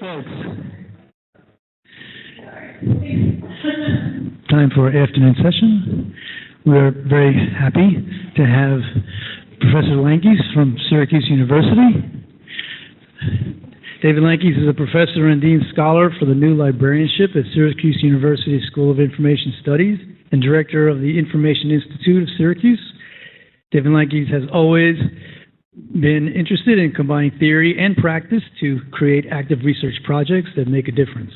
folks. Time for our afternoon session. We're very happy to have Professor Lankes from Syracuse University. David Lankes is a professor and dean scholar for the new librarianship at Syracuse University School of Information Studies and director of the Information Institute of Syracuse. David Lankes has always been interested in combining theory and practice to create active research projects that make a difference.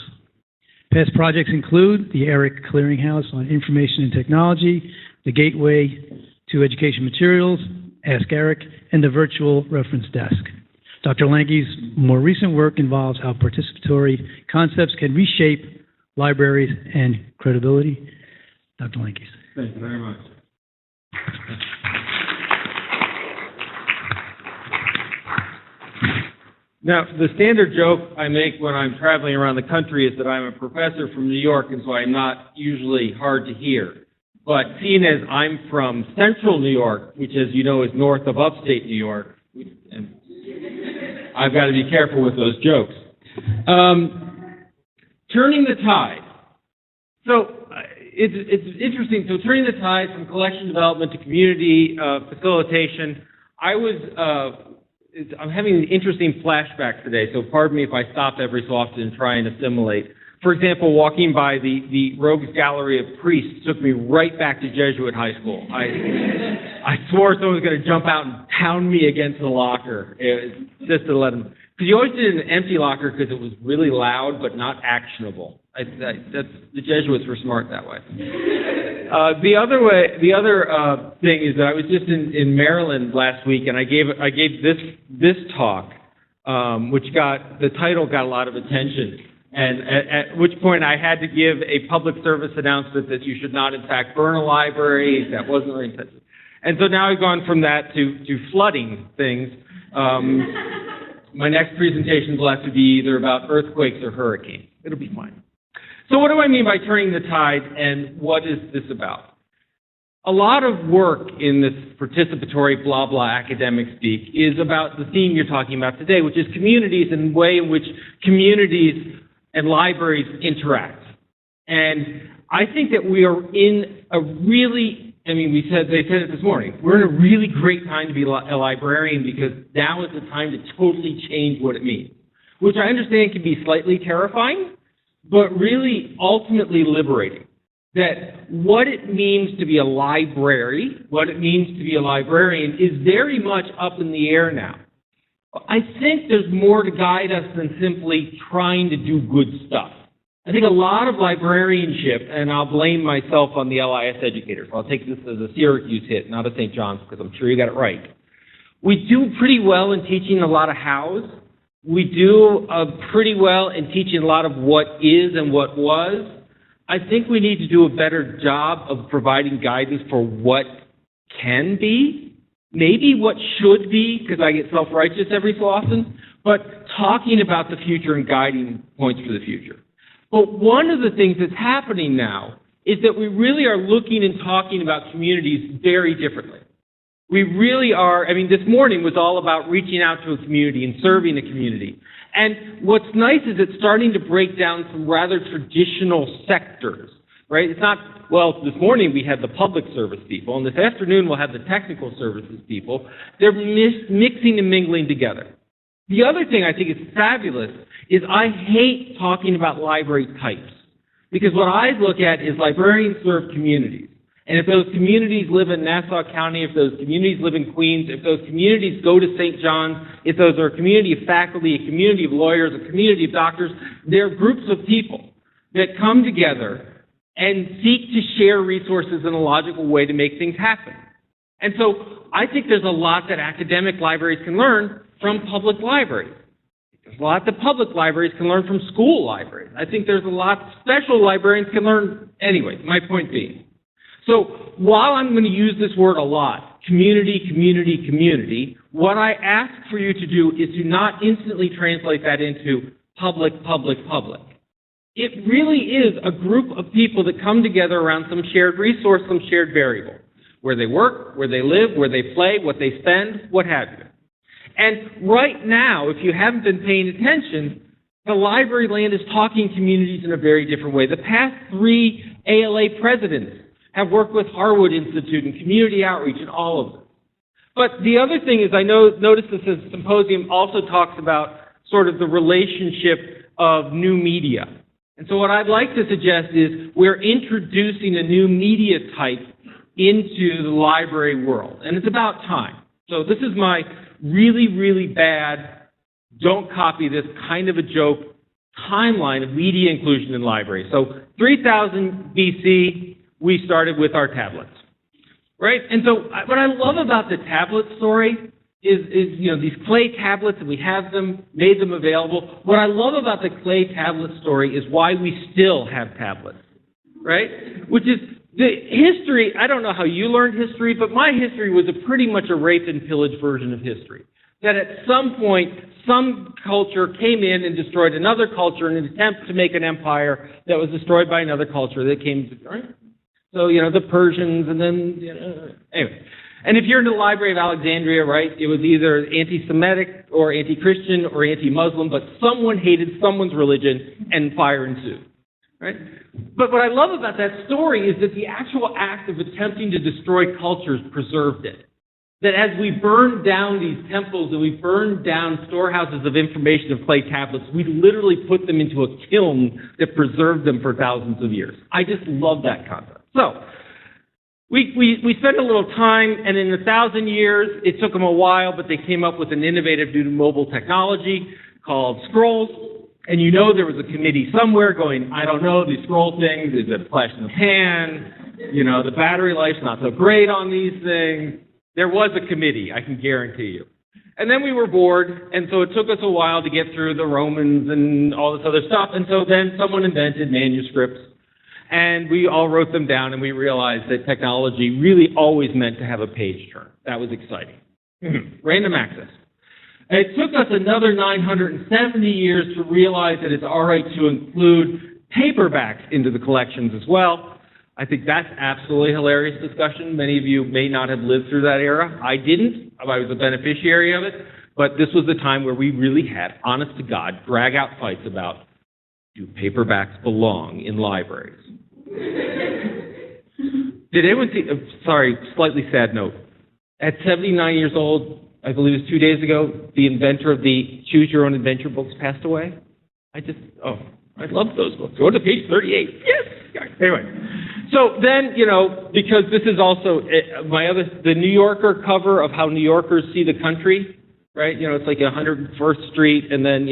Past projects include the ERIC Clearinghouse on Information and Technology, the Gateway to Education Materials, Ask ERIC, and the Virtual Reference Desk. Dr. Lankes' more recent work involves how participatory concepts can reshape libraries and credibility. Dr. Lankes. Thank you very much. Now, the standard joke I make when I'm traveling around the country is that I'm a professor from New York, and so I'm not usually hard to hear. But seeing as I'm from central New York, which as you know is north of upstate New York, and I've got to be careful with those jokes. Turning the tide. So it's interesting. So turning the tide from collection development to community facilitation. I'm having interesting flashbacks today, so pardon me if I stop every so often and try and assimilate. For example, walking by the Rogues Gallery of Priests took me right back to Jesuit high school. I swore someone was going to jump out and pound me against the locker, just to let them. Because you always did it in an empty locker because it was really loud but not actionable. The Jesuits were smart that way. The other thing is that I was just in Maryland last week, and I gave this talk, which the title got a lot of attention. And at which point I had to give a public service announcement that you should not, in fact, burn a library. That wasn't very intensive. And so now I've gone from that to flooding things. My next presentation will have to be either about earthquakes or hurricanes. It'll be fine. So what do I mean by turning the tide, and what is this about? A lot of work in this participatory blah blah academic speak is about the theme you're talking about today, which is communities and the way in which communities and libraries interact. And I think that we are in a really, they said it this morning, we're in a really great time to be a librarian because now is the time to totally change what it means, which I understand can be slightly terrifying, but really ultimately liberating. That what it means to be a library, what it means to be a librarian is very much up in the air now. I think there's more to guide us than simply trying to do good stuff. I think a lot of librarianship, and I'll blame myself on the LIS educators. I'll take this as a Syracuse hit, not a St. John's, because I'm sure you got it right. We do pretty well in teaching a lot of hows. We do pretty well in teaching a lot of what is and what was. I think we need to do a better job of providing guidance for what can be. Maybe what should be, because I get self-righteous every so often, but talking about the future and guiding points for the future. But one of the things that's happening now is that we really are looking and talking about communities very differently. We really are, this morning was all about reaching out to a community and serving a community. And what's nice is it's starting to break down some rather traditional sectors, right? It's not, this morning we had the public service people, and this afternoon we'll have the technical services people. They're mixing and mingling together. The other thing I think is fabulous is I hate talking about library types, because what I look at is librarians serve communities. And if those communities live in Nassau County, if those communities live in Queens, if those communities go to St. John's, if those are a community of faculty, a community of lawyers, a community of doctors, they're groups of people that come together and seek to share resources in a logical way to make things happen. And so I think there's a lot that academic libraries can learn from public libraries. There's a lot that public libraries can learn from school libraries. I think there's a lot special librarians can learn. Anyway, my point being. So while I'm going to use this word a lot, community, community, community, what I ask for you to do is to not instantly translate that into public, public, public. It really is a group of people that come together around some shared resource, some shared variable. Where they work, where they live, where they play, what they spend, what have you. And right now, if you haven't been paying attention, The library land is talking communities in a very different way. The past 3 ALA presidents have worked with Harwood Institute and community outreach and all of them. But the other thing is, I noticed this as Symposium also talks about sort of the relationship of new media. And so what I'd like to suggest is we're introducing a new media type into the library world. And it's about time. So this is my really, really bad, don't copy this, kind of a joke timeline of media inclusion in libraries. So 3000 BC, we started with our tablets, right? And so what I love about the tablet story is these clay tablets, and we have them, made them available. What I love about the clay tablet story is why we still have tablets, right? Which is the history. I don't know how you learned history, but my history was pretty much a rape and pillage version of history. That at some point, some culture came in and destroyed another culture in an attempt to make an empire that was destroyed by another culture that came to, right? So, the Persians, and then, anyway. And if you're in the Library of Alexandria, right, it was either anti-Semitic or anti-Christian or anti-Muslim, but someone hated someone's religion and fire ensued, right? But what I love about that story is that the actual act of attempting to destroy cultures preserved it. That as we burned down these temples and we burned down storehouses of information of clay tablets, we literally put them into a kiln that preserved them for thousands of years. I just love that concept. So, we spent a little time, and in 1,000 years, it took them a while, but they came up with an innovative new mobile technology called scrolls. And there was a committee somewhere going, I don't know, these scroll things, is it flash in the pan? The battery life's not so great on these things. There was a committee, I can guarantee you. And then we were bored, and so it took us a while to get through the Romans and all this other stuff. And so then someone invented manuscripts, and we all wrote them down, and we realized that technology really always meant to have a page turn. That was exciting. Random access. And it took us another 970 years to realize that it's all right to include paperbacks into the collections as well. I think that's absolutely hilarious discussion. Many of you may not have lived through that era. I didn't. I was a beneficiary of it. But this was the time where we really had, honest to God, drag-out fights about, do paperbacks belong in libraries? Did anyone see, sorry, slightly sad note. At 79 years old, I believe it was 2 days ago, the inventor of the Choose Your Own Adventure books passed away. I love those books. Go to page 38. Yes! Anyway. So then, because this is also the New Yorker cover of how New Yorkers see the country, right? It's like 101st Street, and then,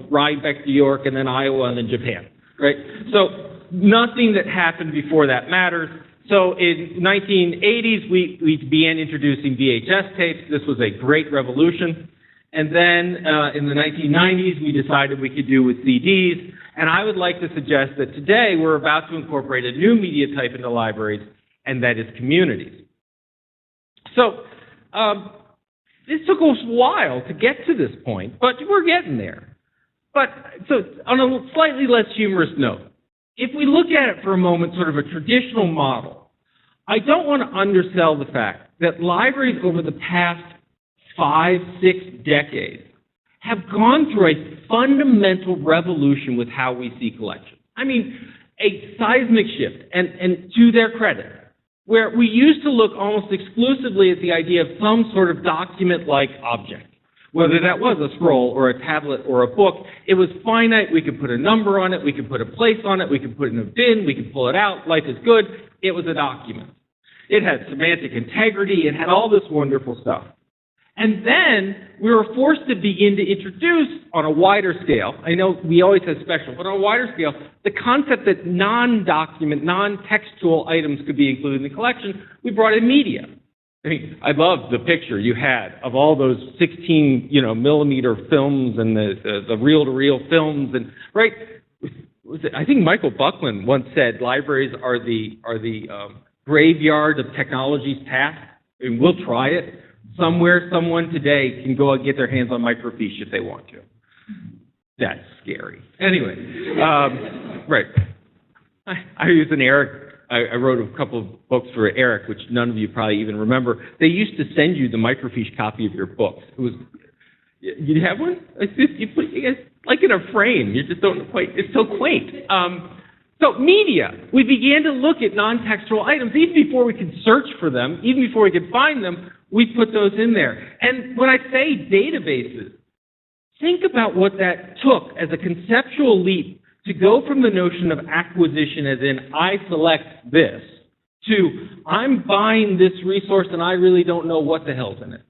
Rhinebeck, New York, and then Iowa, and then Japan, right? So nothing that happened before that matters. So in 1980s, we began introducing VHS tapes. This was a great revolution. And then in the 1990s, we decided we could do with CDs. And I would like to suggest that today we're about to incorporate a new media type into libraries, and that is communities. So this took us a while to get to this point, but we're getting there. But so on a slightly less humorous note, if we look at it for a moment, sort of a traditional model, I don't want to undersell the fact that libraries over the past 5-6 decades have gone through a fundamental revolution with how we see collections. I mean, a seismic shift, and to their credit, where we used to look almost exclusively at the idea of some sort of document-like object. Whether that was a scroll or a tablet or a book, it was finite. We could put a number on it. We could put a place on it. We could put it in a bin. We could pull it out. Life is good. It was a document. It had semantic integrity. It had all this wonderful stuff. And then we were forced to begin to introduce, on a wider scale, I know we always have special, but on a wider scale, the concept that non-document, non-textual items could be included in the collection. We brought in media. I mean, I love the picture you had of all those 16, millimeter films and the reel-to-reel films, and right. I think Michael Buckland once said libraries are the graveyard of technology's past. I mean, we'll try it. Somewhere, someone today can go and get their hands on microfiche if they want to. That's scary. Anyway, right. I use an Eric. I wrote a couple of books for Eric, which none of you probably even remember. They used to send you the microfiche copy of your books. You have one? It's like in a frame. You just don't quite, it's so quaint. So media, we began to look at non-textual items. Even before we could search for them, even before we could find them, we put those in there. And when I say databases, think about what that took as a conceptual leap to go from the notion of acquisition, as in I select this, to I'm buying this resource and I really don't know what the hell's in it.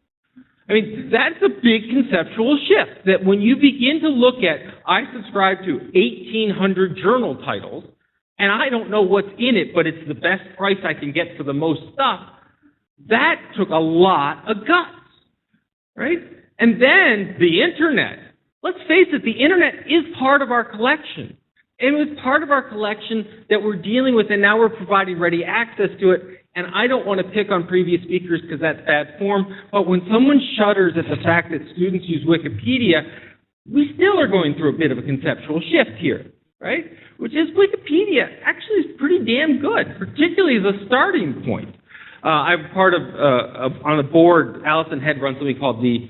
I mean, that's a big conceptual shift, that when you begin to look at, I subscribe to 1,800 journal titles, and I don't know what's in it, but it's the best price I can get for the most stuff, that took a lot of guts, right? And then the internet. Let's face it, the internet is part of our collection. And it was part of our collection that we're dealing with, and now we're providing ready access to it. And I don't want to pick on previous speakers because that's bad form, but when someone shudders at the fact that students use Wikipedia, we still are going through a bit of a conceptual shift here, right? Which is Wikipedia actually is pretty damn good, particularly as a starting point. I'm part of, on a board, Allison Head runs something called the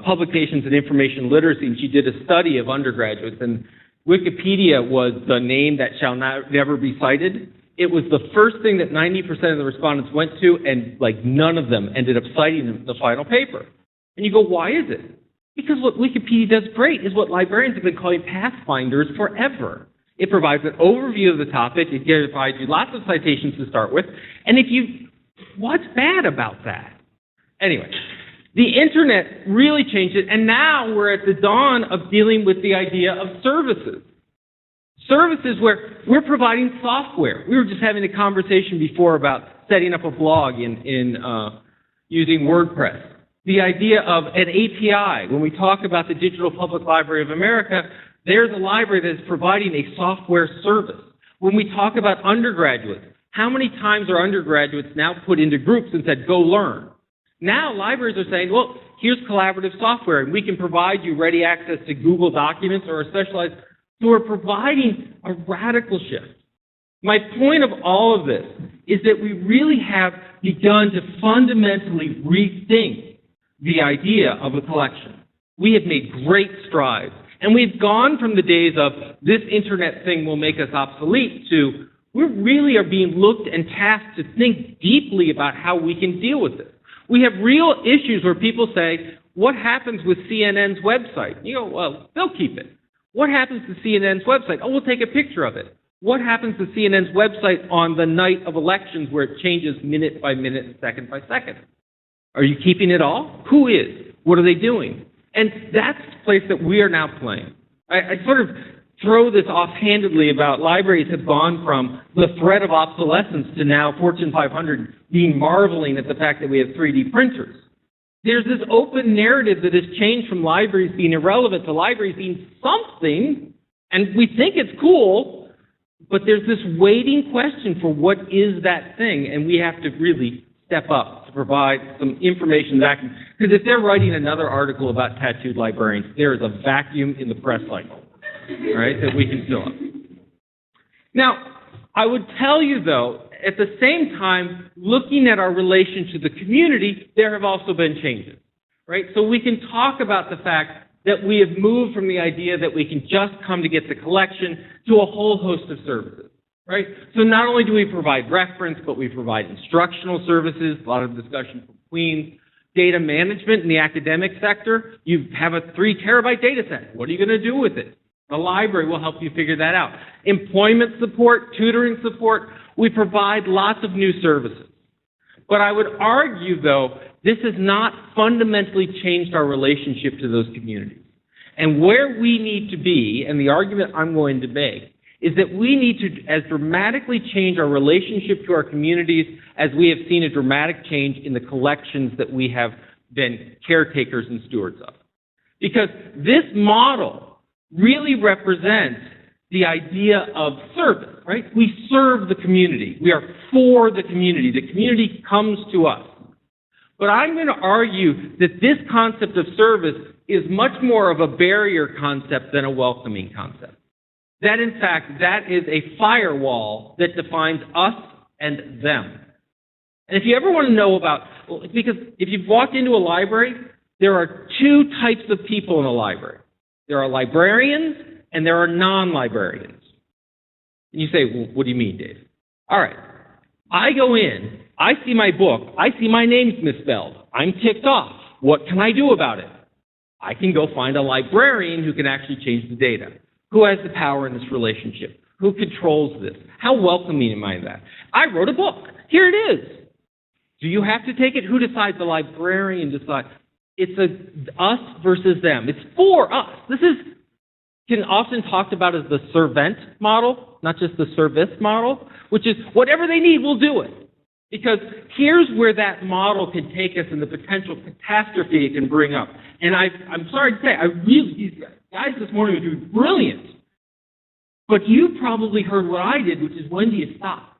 Publications and Information Literacy, and she did a study of undergraduates, and Wikipedia was the name that shall never be cited. It was the first thing that 90% of the respondents went to, and like none of them ended up citing the final paper. And you go, why is it? Because what Wikipedia does great is what librarians have been calling pathfinders forever. It provides an overview of the topic. It provides you lots of citations to start with. And what's bad about that? Anyway, the internet really changed it, and now we're at the dawn of dealing with the idea of services. Services where we're providing software. We were just having a conversation before about setting up a blog in using WordPress. The idea of an API. When we talk about the Digital Public Library of America, there's a library that's providing a software service. When we talk about undergraduates, how many times are undergraduates now put into groups and said, go learn? Now libraries are saying, well, here's collaborative software, and we can provide you ready access to Google Documents or a specialized. So we're providing a radical shift. My point of all of this is that we really have begun to fundamentally rethink the idea of a collection. We have made great strides, and we've gone from the days of this internet thing will make us obsolete to we really are being looked and tasked to think deeply about how we can deal with this. We have real issues where people say, what happens with CNN's website? You go, well, they'll keep it. What happens to CNN's website? Oh, we'll take a picture of it. What happens to CNN's website on the night of elections where it changes minute by minute and second by second? Are you keeping it all? Who is? What are they doing? And that's the place that we are now playing. I sort of throw this offhandedly about libraries have gone from the threat of obsolescence to now Fortune 500 being marveling at the fact that we have 3D printers. There's this open narrative that has changed from libraries being irrelevant to libraries being something, and we think it's cool, but there's this waiting question for what is that thing, and we have to really step up to provide some information back. Because if they're writing another article about tattooed librarians, there is a vacuum in the press cycle, right, that we can fill up. Now, I would tell you, though, at the same time, looking at our relation to the community, there have also been changes, right? So we can talk about the fact that we have moved from the idea that we can just come to get the collection to a whole host of services, right? So not only do we provide reference, but we provide instructional services, a lot of discussion from Queens, data management in the academic sector. You have a 3 terabyte data set. What are you going to do with it? The library will help you figure that out. Employment support, tutoring support, we provide lots of new services. But I would argue, though, this has not fundamentally changed our relationship to those communities. And where we need to be, and the argument I'm going to make, is that we need to as dramatically change our relationship to our communities as we have seen a dramatic change in the collections that we have been caretakers and stewards of. Because this model really represents the idea of service, right? We serve the community. We are for the community. The community comes to us. But I'm going to argue that this concept of service is much more of a barrier concept than a welcoming concept. That, in fact, that is a firewall that defines us and them. And if you ever want to know about, because if you've walked into a library, there are two types of people in a library. There are librarians and there are non-librarians. And you say, well, what do you mean, Dave? All right. I go in, I see my book, I see my name's misspelled. I'm ticked off. What can I do about it? I can go find a librarian who can actually change the data. Who has the power in this relationship? Who controls this? How welcoming am I in that? I wrote a book. Here it is. Do you have to take it? Who decides? The librarian decides. It's a us versus them. It's for us. This is can often talked about as the servant model, not just the service model, which is whatever they need, we'll do it. Because here's where that model can take us and the potential catastrophe it can bring up. And I'm sorry to say, these guys this morning were doing brilliant. But you probably heard what I did, which is when do you stop?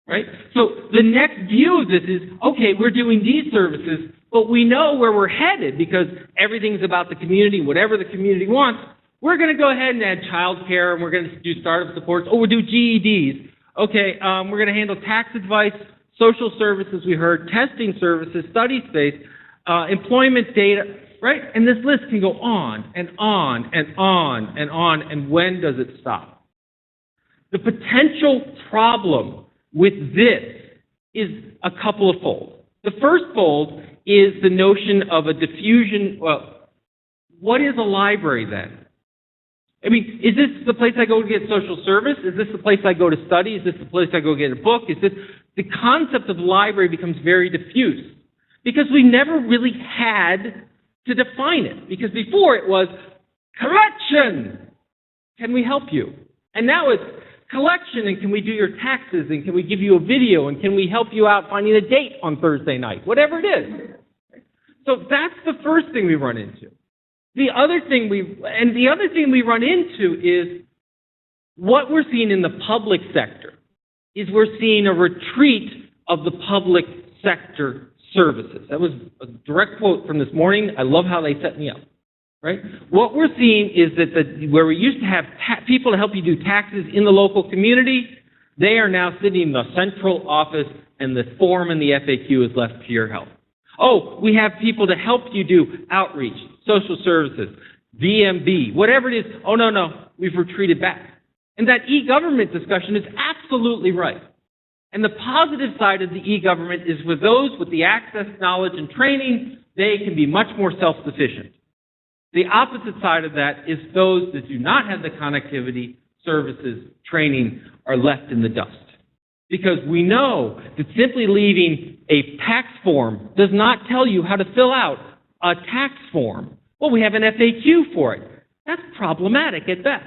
Right? So the next view of this is, okay, we're doing these services, but we know where we're headed because everything's about the community, whatever the community wants. We're going to go ahead and add childcare, and we're going to do startup supports. Oh, we'll do GEDs. Okay, we're going to handle tax advice, social services, we heard, testing services, study space, employment data, right? And this list can go on and on and on and on, and when does it stop? The potential problem with this is a couple of fold. The first fold is the notion of a diffusion. Well, what is a library then? I mean, is this the place I go to get social service? Is this the place I go to study? Is this the place I go get a book? The concept of library becomes very diffuse because we never really had to define it. Because before it was collection. Can we help you? And now it's collection, and can we do your taxes, and can we give you a video, and can we help you out finding a date on Thursday night? Whatever it is. So that's the first thing we run into. The other thing we run into is what we're seeing in the public sector is we're seeing a retreat of the public sector services. That was a direct quote from this morning. I love how they set me up. Right? What we're seeing is that where we used to have people to help you do taxes in the local community, they are now sitting in the central office, and the form and the FAQ is left to your help. Oh, we have people to help you do outreach, social services, VMB, whatever it is. Oh, no, we've retreated back. And that e-government discussion is absolutely right. And the positive side of the e-government is with those with the access, knowledge, and training, they can be much more self-sufficient. The opposite side of that is those that do not have the connectivity, services, training are left in the dust. Because we know that simply leaving a tax form does not tell you how to fill out a tax form. Well, we have an FAQ for it. That's problematic at best.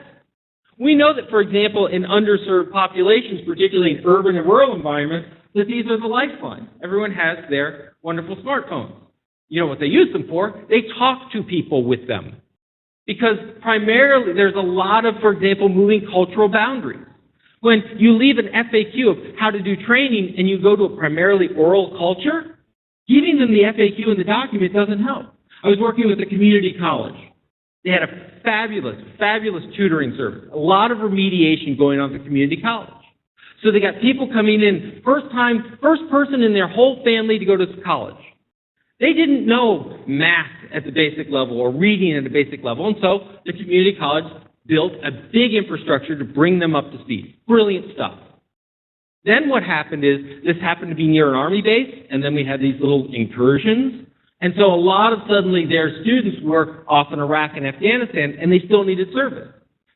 We know that, for example, in underserved populations, particularly in urban and rural environments, that these are the lifelines. Everyone has their wonderful smartphones. You know what they use them for? They talk to people with them. Because primarily there's a lot of, for example, moving cultural boundaries. When you leave an FAQ of how to do training and you go to a primarily oral culture, giving them the FAQ in the document doesn't help. I was working with a community college. They had a fabulous, fabulous tutoring service. A lot of remediation going on at the community college. So they got people coming in, first person in their whole family to go to college. They didn't know math at the basic level or reading at a basic level, and so the community college built a big infrastructure to bring them up to speed. Brilliant stuff. Then what happened is, this happened to be near an army base, and then we had these little incursions, and so a lot of suddenly their students were off in Iraq and Afghanistan, and they still needed service.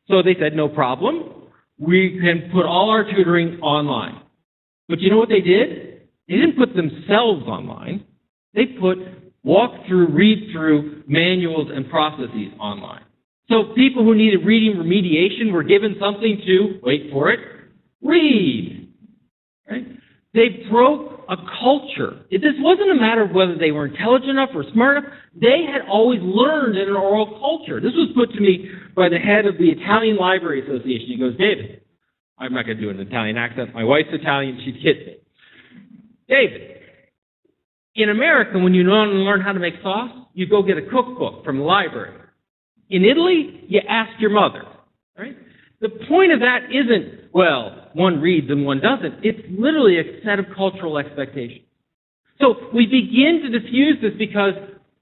So they said, no problem, we can put all our tutoring online. But you know what they did? They didn't put themselves online. They put walk-through, read-through manuals and processes online. So people who needed reading remediation were given something to, wait for it, read. Right? They broke a culture. This wasn't a matter of whether they were intelligent enough or smart enough. They had always learned in an oral culture. This was put to me by the head of the Italian Library Association. He goes, David, I'm not going to do an Italian accent. My wife's Italian. She'd hit me. David, in America, when you want to learn how to make sauce, you go get a cookbook from the library. In Italy, you ask your mother, right? The point of that isn't, well, one reads and one doesn't. It's literally a set of cultural expectations. So we begin to diffuse this because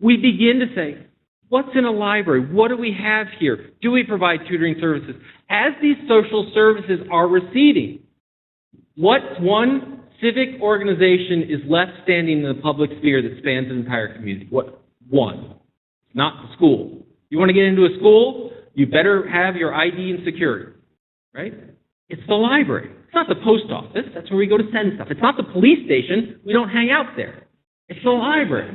we begin to say, what's in a library? What do we have here? Do we provide tutoring services? As these social services are receding, what one civic organization is left standing in the public sphere that spans an entire community? What one? Not the school. You want to get into a school, you better have your ID and security, right? It's the library. It's not the post office. That's where we go to send stuff. It's not the police station. We don't hang out there. It's the library.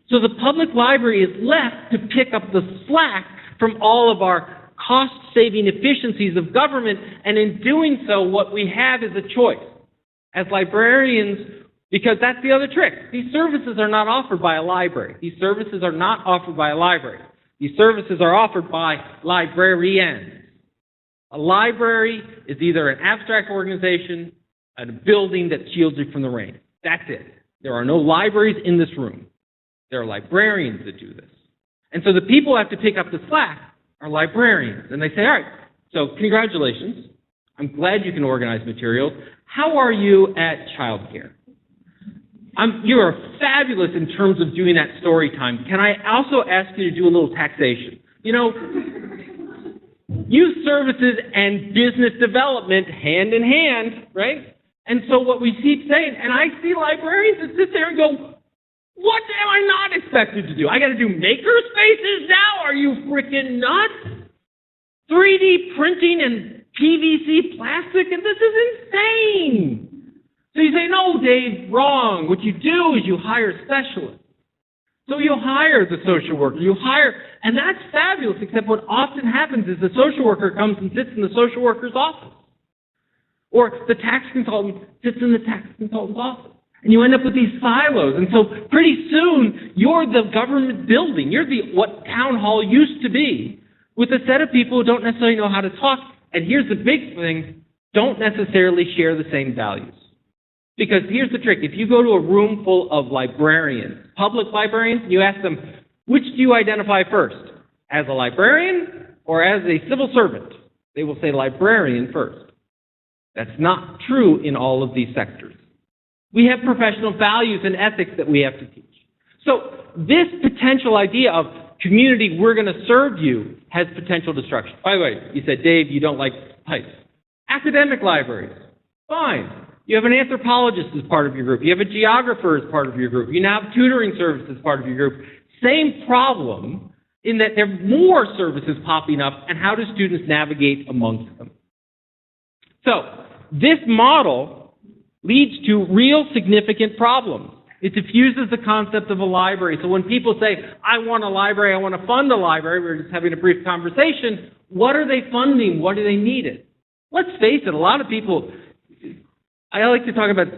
So the public library is left to pick up the slack from all of our cost-saving efficiencies of government, and in doing so, what we have is a choice. As librarians, because that's the other trick. These services are not offered by a library. These services are not offered by a library. These services are offered by librarians. A library is either an abstract organization, a building that shields you from the rain. That's it. There are no libraries in this room. There are librarians that do this. And so the people who have to pick up the slack are librarians. And they say, all right, so congratulations. I'm glad you can organize materials. How are you at childcare? You are fabulous in terms of doing that story time. Can I also ask you to do a little taxation? You know, youth services and business development hand in hand, right? And so what we keep saying, and I see librarians that sit there and go, what am I not expected to do? I got to do maker spaces now? Are you freaking nuts? 3D printing and PVC plastic, and this is insane. So you say, no, Dave, wrong. What you do is you hire specialists. So you hire the social worker. And that's fabulous, except what often happens is the social worker comes and sits in the social worker's office. Or the tax consultant sits in the tax consultant's office. And you end up with these silos. And so pretty soon, you're the government building. You're what town hall used to be, with a set of people who don't necessarily know how to talk. And here's the big thing, don't necessarily share the same values. Because here's the trick. If you go to a room full of librarians, public librarians, and you ask them, which do you identify first? As a librarian or as a civil servant? They will say librarian first. That's not true in all of these sectors. We have professional values and ethics that we have to teach. So this potential idea of community, we're going to serve you, has potential destruction. By the way, you said, Dave, you don't like types. Academic libraries, fine. You have an anthropologist as part of your group. You have a geographer as part of your group. You now have tutoring services as part of your group. Same problem in that there are more services popping up, and how do students navigate amongst them? So this model leads to real significant problems. It diffuses the concept of a library. So when people say, I want a library, I want to fund a library, we're just having a brief conversation, what are they funding? What do they need it? Let's face it, a lot of people, I like to talk about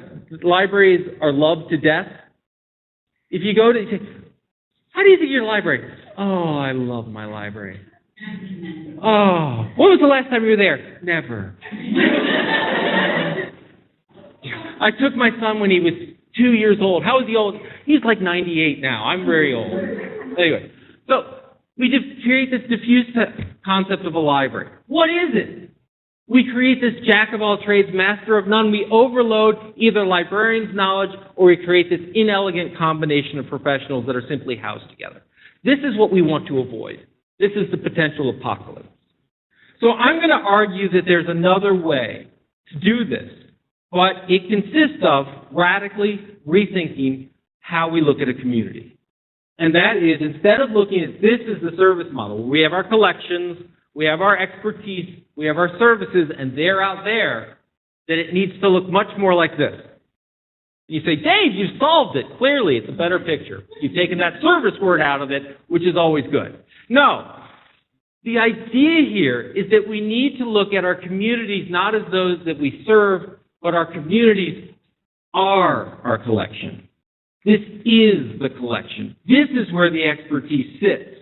libraries are loved to death. If you go to, you say, how do you think your library? Oh, I love my library. Oh, when was the last time you were there? Never. I took my son when he was 2 years old. How is he old? He's like 98 now. I'm very old. Anyway, so we create this diffuse concept of a library. What is it? We create this jack of all trades, master of none. We overload either librarians' knowledge, or we create this inelegant combination of professionals that are simply housed together. This is what we want to avoid. This is the potential apocalypse. So I'm going to argue that there's another way to do this, but it consists of radically rethinking how we look at a community. And that is, instead of looking at this as the service model, where we have our collections, we have our expertise, we have our services, and they're out there, that it needs to look much more like this. You say, Dave, you've solved it. Clearly, it's a better picture. You've taken that service word out of it, which is always good. No. The idea here is that we need to look at our communities not as those that we serve, but our communities are our collection. This is the collection. This is where the expertise sits.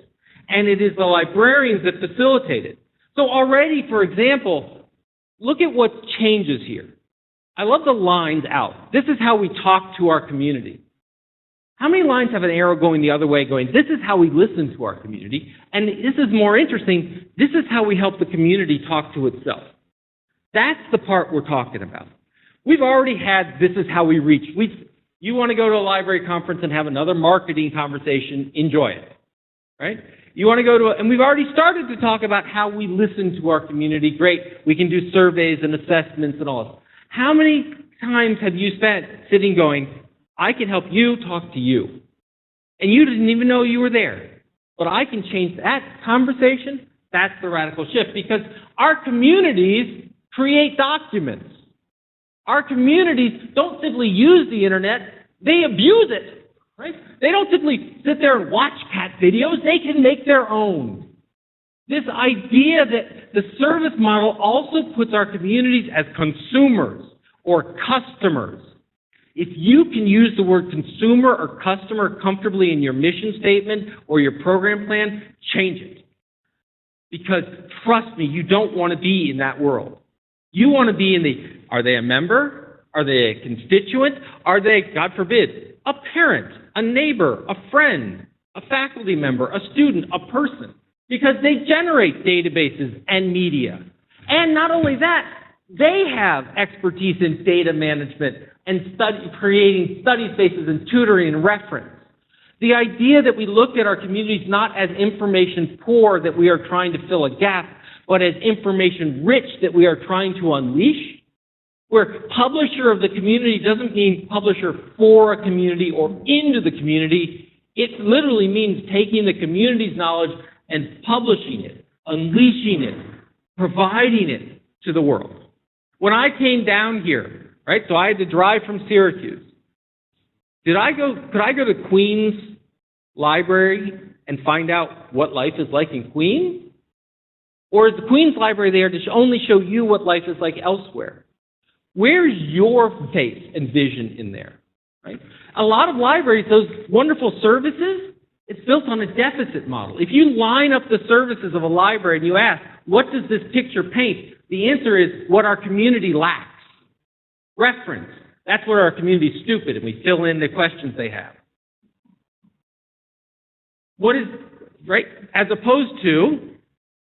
And it is the librarians that facilitate it. So already, for example, look at what changes here. I love the lines out. This is how we talk to our community. How many lines have an arrow going the other way going, this is how we listen to our community, and this is more interesting, this is how we help the community talk to itself. That's the part we're talking about. We've already had this is how we reach. You want to go to a library conference and have another marketing conversation, enjoy it, right? You want to go to and we've already started to talk about how we listen to our community. Great, we can do surveys and assessments and all this. How many times have you spent sitting going, I can help you talk to you, and you didn't even know you were there, but I can change that conversation? That's the radical shift, because our communities create documents. Our communities don't simply use the internet, they abuse it, right? They don't simply sit there and watch cat videos, they can make their own. This idea that the service model also puts our communities as consumers or customers. If you can use the word consumer or customer comfortably in your mission statement or your program plan, change it. Because trust me, you don't want to be in that world. You want to be in are they a member? Are they a constituent? Are they, God forbid, a parent, a neighbor, a friend, a faculty member, a student, a person? Because they generate databases and media. And not only that, they have expertise in data management and creating study spaces and tutoring and reference. The idea that we look at our communities not as information poor that we are trying to fill a gap, but as information rich that we are trying to unleash, where publisher of the community doesn't mean publisher for a community or into the community. It literally means taking the community's knowledge and publishing it, unleashing it, providing it to the world. When I came down here, right, so I had to drive from Syracuse. Could I go to Queens Library and find out what life is like in Queens? Or is the Queens Library there to only show you what life is like elsewhere? Where's your face and vision in there? Right? A lot of libraries, those wonderful services, it's built on a deficit model. If you line up the services of a library and you ask, what does this picture paint? The answer is what our community lacks. Reference. That's where our community is stupid, and we fill in the questions they have. What is, right? As opposed to,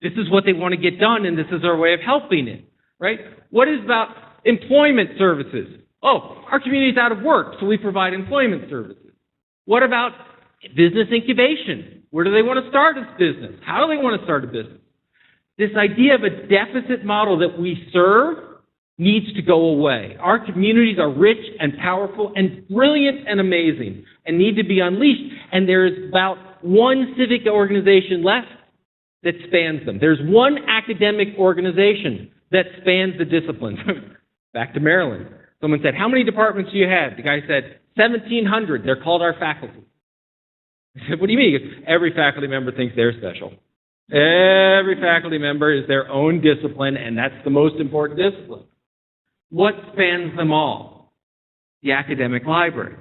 this is what they want to get done, and this is our way of helping it, right? What is about employment services? Oh, our community is out of work, so we provide employment services. What about business incubation? Where do they want to start a business? How do they want to start a business? This idea of a deficit model that we serve needs to go away. Our communities are rich and powerful and brilliant and amazing and need to be unleashed. And there is about one civic organization left that spans them. There's one academic organization that spans the disciplines. Back to Maryland. Someone said, how many departments do you have? The guy said, 1,700. They're called our faculty. I said, what do you mean? He goes, every faculty member thinks they're special. Every faculty member is their own discipline, and that's the most important discipline. What spans them all? The academic library.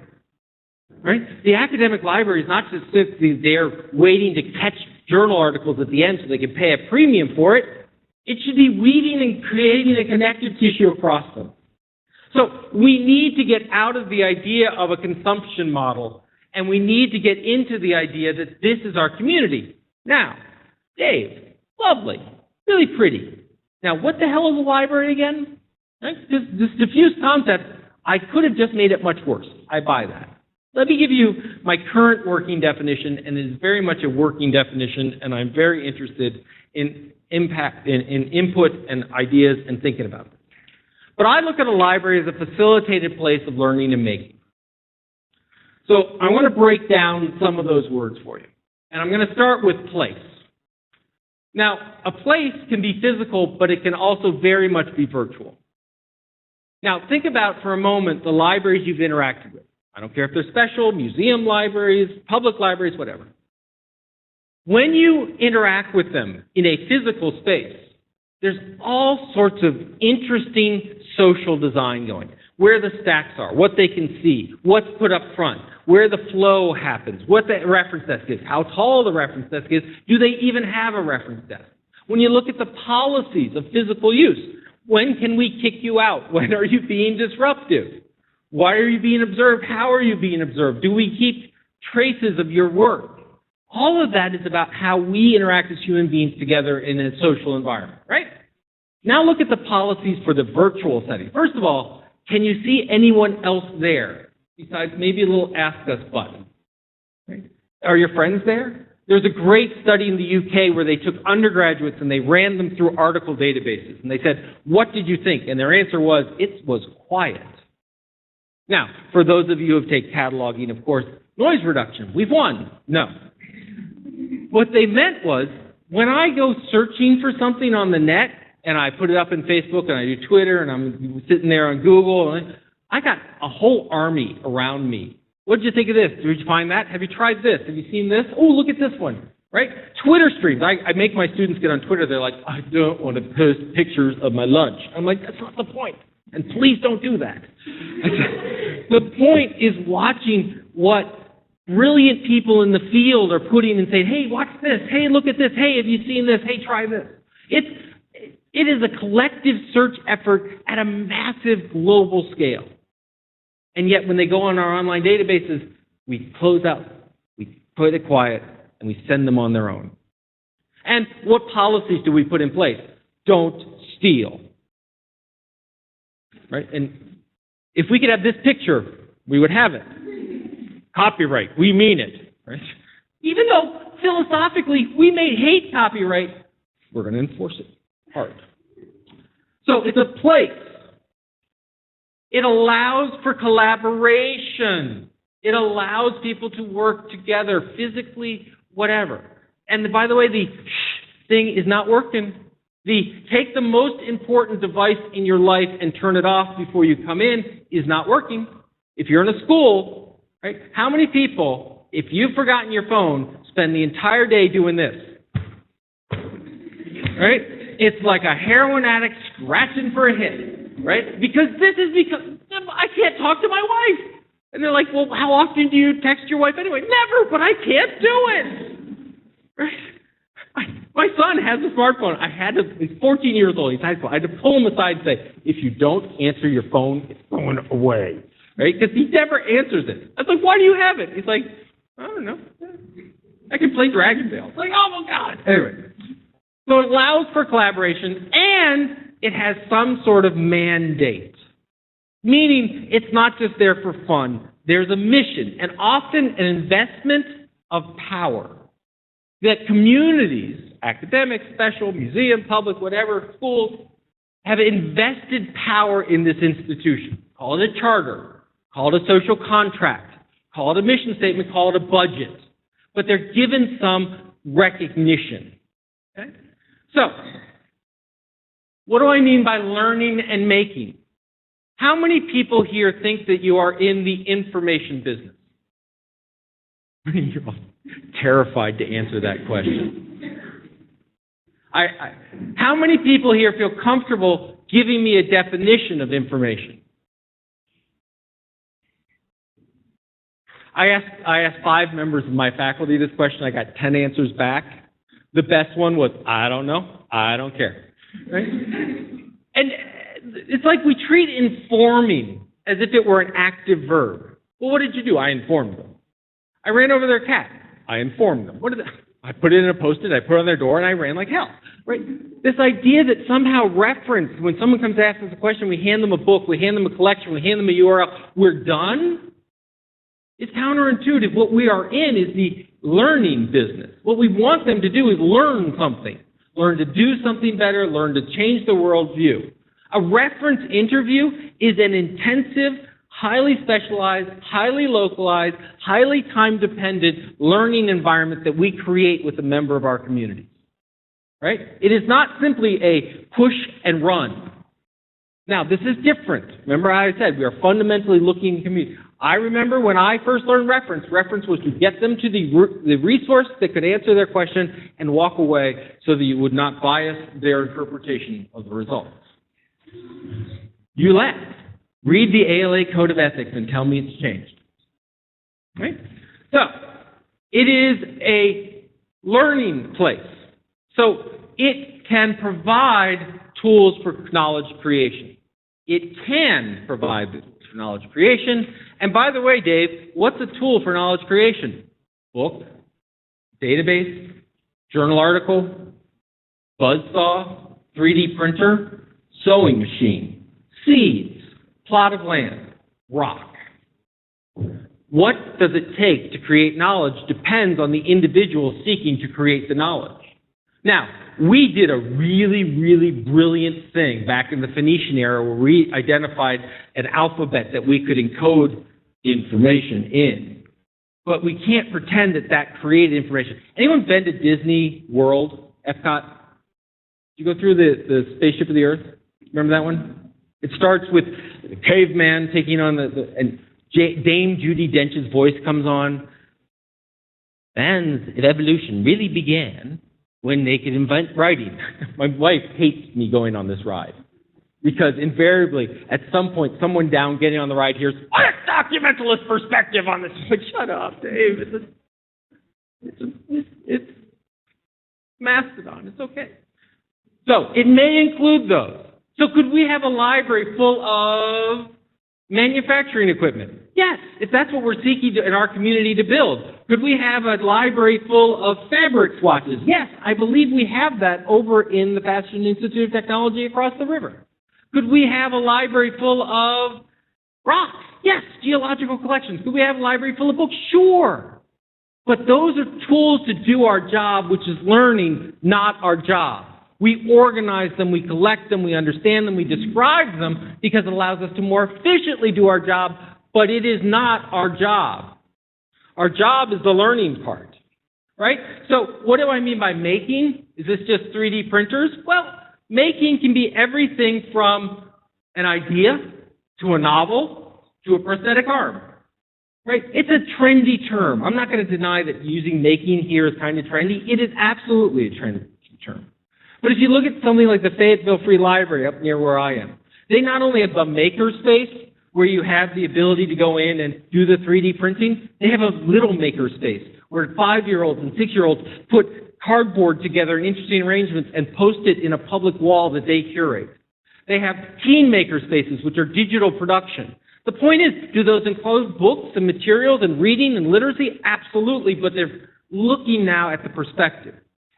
Right? The academic library is not just sitting there waiting to catch journal articles at the end so they can pay a premium for it. It should be weaving and creating a connective tissue across them. So we need to get out of the idea of a consumption model, and we need to get into the idea that this is our community. Now, Dave, lovely, really pretty. Now, what the hell is a library again? Right? This diffuse concept, I could have just made it much worse. I buy that. Let me give you my current working definition, and it is very much a working definition, and I'm very interested in input and ideas and thinking about it. But I look at a library as a facilitated place of learning and making. So I want to break down some of those words for you. And I'm going to start with place. Now, a place can be physical, but it can also very much be virtual. Now, think about for a moment the libraries you've interacted with. I don't care if they're special, museum libraries, public libraries, whatever. When you interact with them in a physical space, there's all sorts of interesting social design going. Where the stacks are, what they can see, what's put up front, where the flow happens, what the reference desk is, how tall the reference desk is, do they even have a reference desk? When you look at the policies of physical use, when can we kick you out? When are you being disruptive? Why are you being observed? How are you being observed? Do we keep traces of your work? All of that is about how we interact as human beings together in a social environment, right? Now look at the policies for the virtual setting. First of all, can you see anyone else there? besides maybe a little Ask Us button? Right? Are your friends there? There's a great study in the UK where they took undergraduates and they ran them through article databases. And they said, what did you think? And their answer was, it was quiet. Now, for those of you who have taken cataloging, of course, noise reduction, we've won. No. What they meant was, when I go searching for something on the net, and I put it up in Facebook, and I do Twitter, and I'm sitting there on Google, and I got a whole army around me. What did you think of this? Did you find that? Have you tried this? Have you seen this? Oh, look at this one, right? Twitter streams. I make my students get on Twitter. They're like, I don't want to post pictures of my lunch. I'm like, that's not the point. And please don't do that. The point is watching what brilliant people in the field are putting and saying, hey, watch this. Hey, look at this. Hey, have you seen this? Hey, try this. It is a collective search effort at a massive global scale. And yet when they go on our online databases, we close out, we put it quiet, and we send them on their own. And what policies do we put in place? Don't steal. Right? And if we could have this picture, we would have it. Copyright, we mean it. Right? Even though philosophically we may hate copyright, we're going to enforce it hard. So it's a place. It allows for collaboration. It allows people to work together physically, whatever. And by the way, the thing is not working. Take the most important device in your life and turn it off before you come in is not working. If you're in a school, right? How many people, if you've forgotten your phone, spend the entire day doing this? Right? It's like a heroin addict scratching for a hit, right? Because I can't talk to my wife. And they're like, well, how often do you text your wife anyway? Never, but I can't do it. Right? My son has a smartphone. He's 14 years old. He's high school. I had to pull him aside and say, if you don't answer your phone, it's going away. Right? Because he never answers it. I was like, why do you have it? He's like, I don't know. I can play Dragon Ball. It's like, oh my God. Anyway. So it allows for collaboration, and it has some sort of mandate. Meaning, it's not just there for fun. There's a mission, and often an investment of power that communities, academic, special, museum, public, whatever, schools, have invested power in this institution. Call it a charter, call it a social contract, call it a mission statement, call it a budget. But they're given some recognition. Okay? So, what do I mean by learning and making? How many people here think that you are in the information business? You're all terrified to answer that question. How many people here feel comfortable giving me a definition of information? I asked 5 members of my faculty this question. I got 10 answers back. The best one was, I don't know, I don't care. Right? And it's like we treat informing as if it were an active verb. Well, what did you do? I informed them. I ran over their cat. I informed them. I put it in a Post-it, I put it on their door, and I ran like hell. Right? This idea that somehow reference, when someone comes to ask us a question, we hand them a book, we hand them a collection, we hand them a URL, we're done? It's counterintuitive. What we are in is the learning business. What we want them to do is learn something. Learn to do something better, learn to change the worldview. A reference interview is an intensive, highly specialized, highly localized, highly time-dependent learning environment that we create with a member of our community. Right? It is not simply a push and run. Now, this is different. Remember how I said we are fundamentally looking at community. I remember when I first learned reference was to get them to the resource that could answer their question and walk away so that you would not bias their interpretation of the results. You left. Read the ALA Code of Ethics and tell me it's changed. Right? So, it is a learning place. So, it can provide tools for knowledge creation. It can provide the tools for knowledge creation. And by the way, Dave, what's a tool for knowledge creation? Book, database, journal article, buzzsaw, 3D printer, sewing machine, seeds, plot of land, rock. what does it take to create knowledge depends on the individual seeking to create the knowledge. Now, we did a really, really brilliant thing back in the Phoenician era where we identified an alphabet that we could encode information in. But we can't pretend that that created information. Anyone been to Disney World, Epcot? Did you go through the Spaceship of the Earth? Remember that one? It starts with the caveman taking on and Dame Judi Dench's voice comes on. Fans of evolution really began when they could invent writing. My wife hates me going on this ride because invariably, at some point, someone down getting on the ride hears, "What a documentalist perspective on this!" Like, shut up, Dave. It's Mastodon. It's okay. So it may include those. So could we have a library full of manufacturing equipment? Yes, if that's what we're seeking in our community to build. Could we have a library full of fabric swatches? Yes, I believe we have that over in the Fashion Institute of Technology across the river. Could we have a library full of rocks? Yes, geological collections. Could we have a library full of books? Sure. But those are tools to do our job, which is learning, not our job. We organize them, we collect them, we understand them, we describe them because it allows us to more efficiently do our job, but it is not our job. Our job is the learning part, right? So what do I mean by making? Is this just 3D printers? Well, making can be everything from an idea to a novel to a prosthetic arm, right? It's a trendy term. I'm not going to deny that using making here is kind of trendy. It is absolutely a trendy term. But if you look at something like the Fayetteville Free Library up near where I am, they not only have the maker space where you have the ability to go in and do the 3D printing, they have a little maker space where 5-year-olds and 6-year-olds put cardboard together in interesting arrangements and post it in a public wall that they curate. They have teen maker spaces, which are digital production. The point is, do those include books and materials and reading and literacy? Absolutely, but they're looking now at the perspective.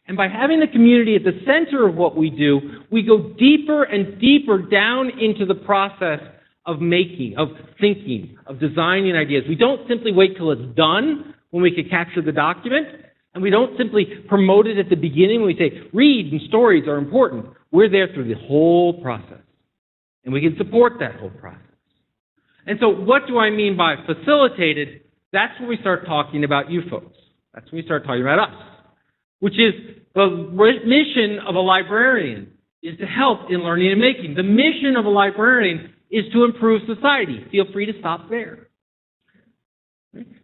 And by having the community at the center of what we do, we go deeper and deeper down into the process of making, of thinking, of designing ideas. We don't simply wait till it's done when we can capture the document, and we don't simply promote it at the beginning when we say, read and stories are important. We're there through the whole process, and we can support that whole process. And so what do I mean by facilitated? That's when we start talking about you folks. That's when we start talking about us, which is the mission of a librarian is to help in learning and making. The mission of a librarian is to improve society. Feel free to stop there.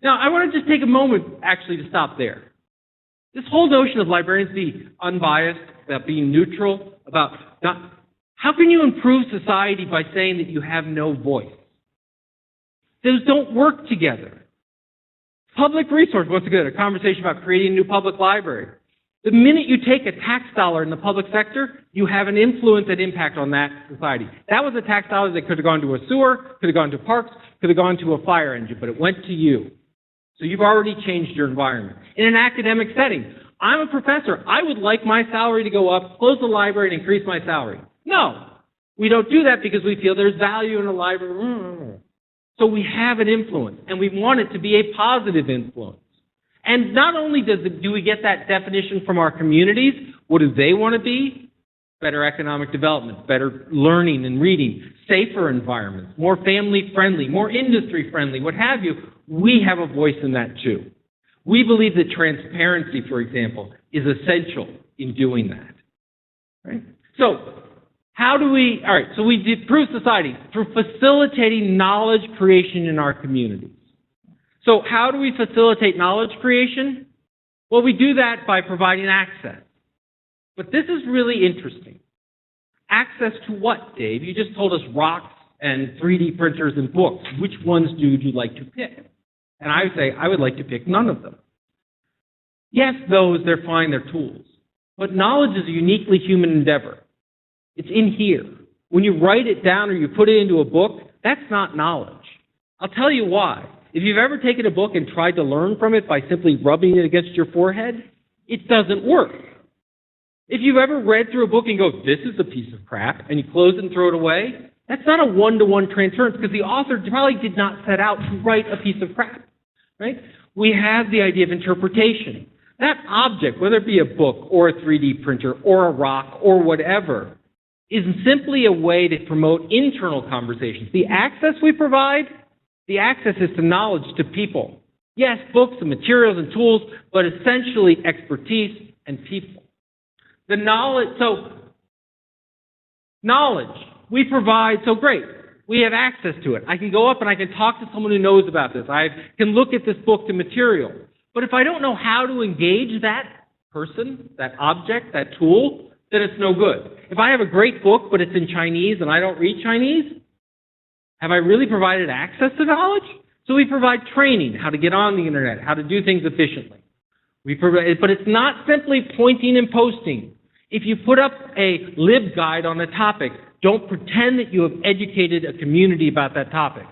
Now, I want to just take a moment, actually, to stop there. This whole notion of librarians being unbiased, about being neutral, about not... How can you improve society by saying that you have no voice? Those don't work together. Public resource, once again, a conversation about creating a new public library. The minute you take a tax dollar in the public sector, you have an influence and impact on that society. That was a tax dollar that could have gone to a sewer, could have gone to parks, could have gone to a fire engine, but it went to you. So you've already changed your environment. In an academic setting, I'm a professor. I would like my salary to go up, close the library, and increase my salary. No, we don't do that because we feel there's value in a library. So we have an influence, and we want it to be a positive influence. And not only do we get that definition from our communities, what do they want to be? Better economic development, better learning and reading, safer environments, more family-friendly, more industry-friendly, what have you. We have a voice in that too. We believe that transparency, for example, is essential in doing that. Right? So, so we improve society through facilitating knowledge creation in our communities. So how do we facilitate knowledge creation? Well, we do that by providing access. But this is really interesting. Access to what, Dave? You just told us rocks and 3D printers and books. Which ones would you like to pick? And I would say, I would like to pick none of them. Yes, those, they're fine, they're tools. But knowledge is a uniquely human endeavor. It's in here. When you write it down or you put it into a book, that's not knowledge. I'll tell you why. If you've ever taken a book and tried to learn from it by simply rubbing it against your forehead, it doesn't work. If you've ever read through a book and go, this is a piece of crap, and you close it and throw it away, that's not a one-to-one transference because the author probably did not set out to write a piece of crap. right? We have the idea of interpretation. That object, whether it be a book or a 3D printer or a rock or whatever, is simply a way to promote internal conversations. The access we provide, the access is to knowledge, to people. Yes, books and materials and tools, but essentially expertise and people. The knowledge, knowledge we provide, so great. We have access to it. I can go up and I can talk to someone who knows about this. I can look at this book, the material. But if I don't know how to engage that person, that object, that tool, then it's no good. If I have a great book, but it's in Chinese and I don't read Chinese, have I really provided access to knowledge? So we provide training, how to get on the internet, how to do things efficiently. But it's not simply pointing and posting. If you put up a LibGuide on a topic, don't pretend that you have educated a community about that topic.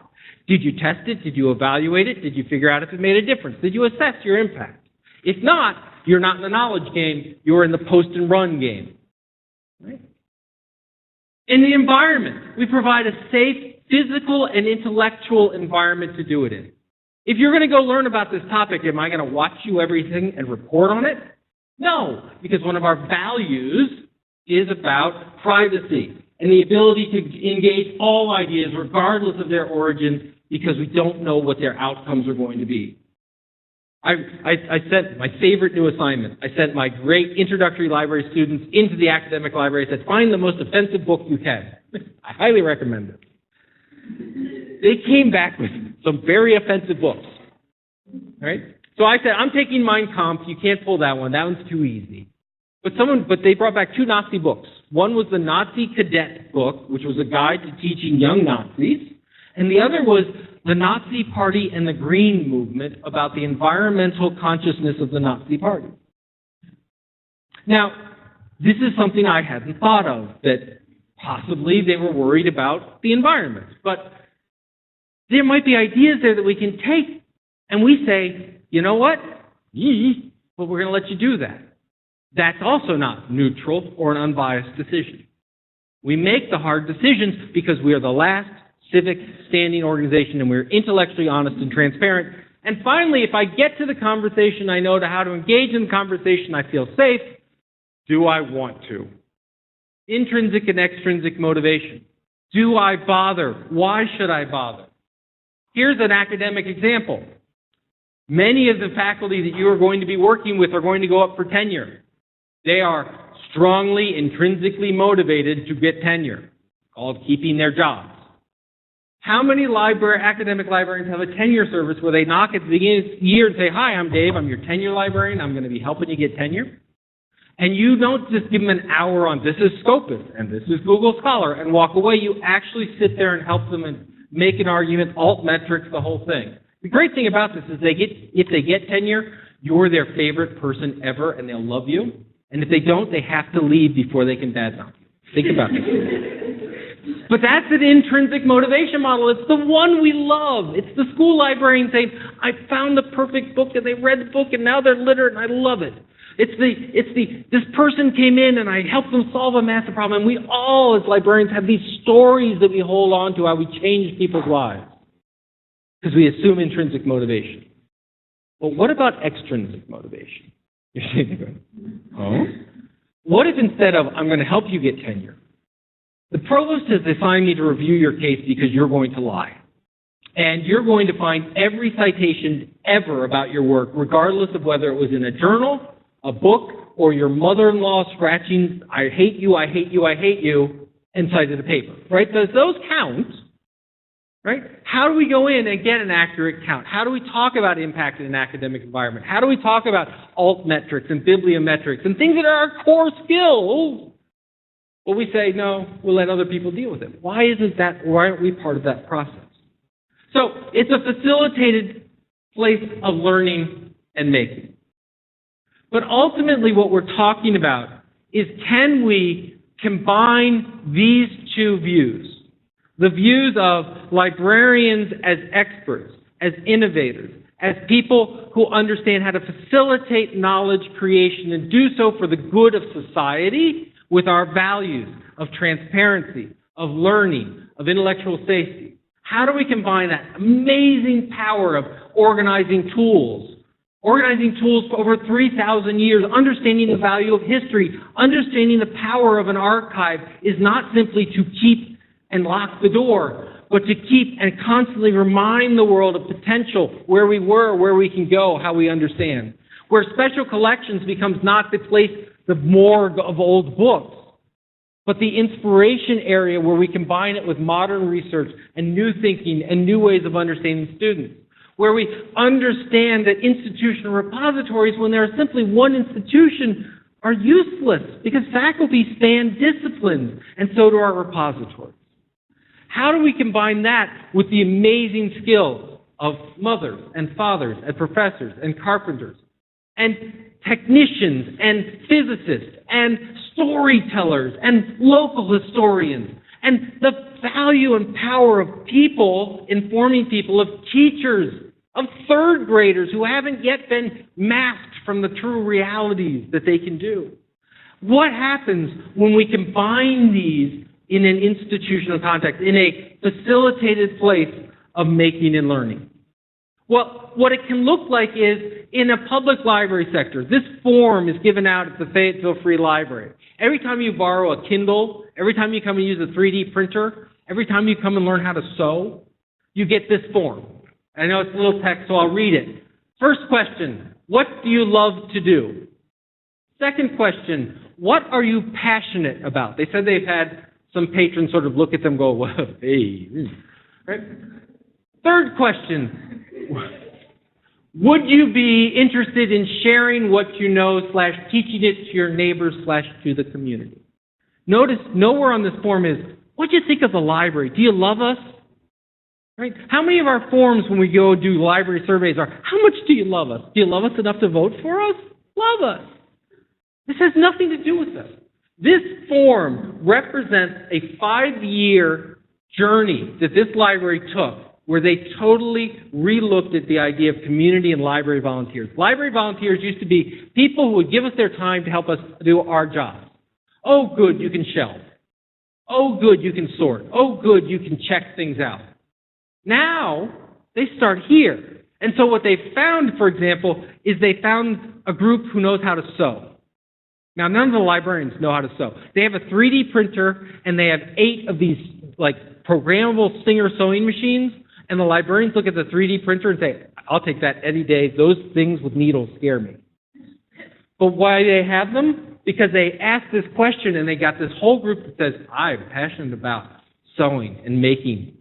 Did you test it? Did you evaluate it? Did you figure out if it made a difference? Did you assess your impact? If not, you're not in the knowledge game, you're in the post and run game. Right? In the environment, we provide a safe physical and intellectual environment to do it in. If you're going to go learn about this topic, am I going to watch you everything and report on it? No, because one of our values is about privacy and the ability to engage all ideas regardless of their origins because we don't know what their outcomes are going to be. I sent my favorite new assignment. I sent my great introductory library students into the academic library. I said, find the most offensive book you can. I highly recommend it. They came back with some very offensive books. Right? So I said, I'm taking Mein Kampf. You can't pull that one. That one's too easy. But they brought back two Nazi books. One was the Nazi Cadet book, which was a guide to teaching young Nazis. And the other was the Nazi Party and the Green Movement about the environmental consciousness of the Nazi Party. Now, this is something I hadn't thought of, that possibly they were worried about the environment. But there might be ideas there that we can take, and we say, you know what? But we're going to let you do that. That's also not neutral or an unbiased decision. We make the hard decisions because we are the last civic standing organization and we're intellectually honest and transparent. And finally, if I get to the conversation, I know how to engage in the conversation, I feel safe. Do I want to? Intrinsic and extrinsic motivation. Do I bother? Why should I bother? Here's an academic example. Many of the faculty that you are going to be working with are going to go up for tenure. They are strongly intrinsically motivated to get tenure, called keeping their jobs. How many academic librarians have a tenure service where they knock at the beginning of the year and say, hi, I'm Dave, I'm your tenure librarian, I'm going to be helping you get tenure? And you don't just give them an hour on this is Scopus and this is Google Scholar and walk away. You actually sit there and help them and make an argument, altmetrics, the whole thing. The great thing about this is if they get tenure, you're their favorite person ever and they'll love you. And if they don't, they have to leave before they can badmouth you. Think about this. But that's an intrinsic motivation model. It's the one we love. It's the school librarian saying, I found the perfect book and they read the book and now they're literate and I love it. This person came in and I helped them solve a math problem. And we all, as librarians, have these stories that we hold on to how we change people's lives. Because we assume intrinsic motivation. But what about extrinsic motivation? You're saying, oh? What if instead of, I'm going to help you get tenure, the provost has assigned me to review your case because you're going to lie. And you're going to find every citation ever about your work, regardless of whether it was in a journal, a book, or your mother-in-law scratching, I hate you, I hate you, I hate you, and cited a paper, right? Does those count, right? How do we go in and get an accurate count? How do we talk about impact in an academic environment? How do we talk about altmetrics and bibliometrics and things that are our core skills? Well, we say, no, we'll let other people deal with it. Why aren't we part of that process? So it's a facilitated place of learning and making. But ultimately what we're talking about is, can we combine these two views? The views of librarians as experts, as innovators, as people who understand how to facilitate knowledge creation and do so for the good of society, with our values of transparency, of learning, of intellectual safety. How do we combine that amazing power of organizing tools for over 3,000 years, understanding the value of history, understanding the power of an archive is not simply to keep and lock the door, but to keep and constantly remind the world of potential, where we were, where we can go, how we understand. Where special collections becomes not the place, the morgue of old books, but the inspiration area where we combine it with modern research and new thinking and new ways of understanding students. Where we understand that institutional repositories, when there is simply one institution, are useless because faculty stand disciplined, and so do our repositories. How do we combine that with the amazing skills of mothers and fathers and professors and carpenters and technicians and physicists and storytellers and local historians and the value and power of people, informing people, of teachers, of third graders who haven't yet been masked from the true realities that they can do? What happens when we combine these in an institutional context, in a facilitated place of making and learning? Well, what it can look like is in a public library sector. This form is given out at the Fayetteville Free Library. Every time you borrow a Kindle, every time you come and use a 3D printer, every time you come and learn how to sew, you get this form. I know it's a little text, so I'll read it. First question, what do you love to do? Second question, what are you passionate about? They said they've had some patrons sort of look at them and go, well, hey. Right? Third question, would you be interested in sharing what you know / teaching it to your neighbors / to the community? Notice nowhere on this form is, what do you think of the library? Do you love us? Right? How many of our forms when we go do library surveys are, how much do you love us? Do you love us enough to vote for us? Love us. This has nothing to do with us. This form represents a 5-year journey that this library took where they totally re-looked at the idea of community and library volunteers. Library volunteers used to be people who would give us their time to help us do our jobs. Oh, good, you can shelve. Oh, good, you can sort. Oh, good, you can check things out. Now, they start here. And so what they found, for example, is they found a group who knows how to sew. Now, none of the librarians know how to sew. They have a 3D printer, and they have 8 of these, programmable Singer sewing machines, and the librarians look at the 3D printer and say, I'll take that any day. Those things with needles scare me. But why do they have them? Because they asked this question, and they got this whole group that says, I'm passionate about sewing and making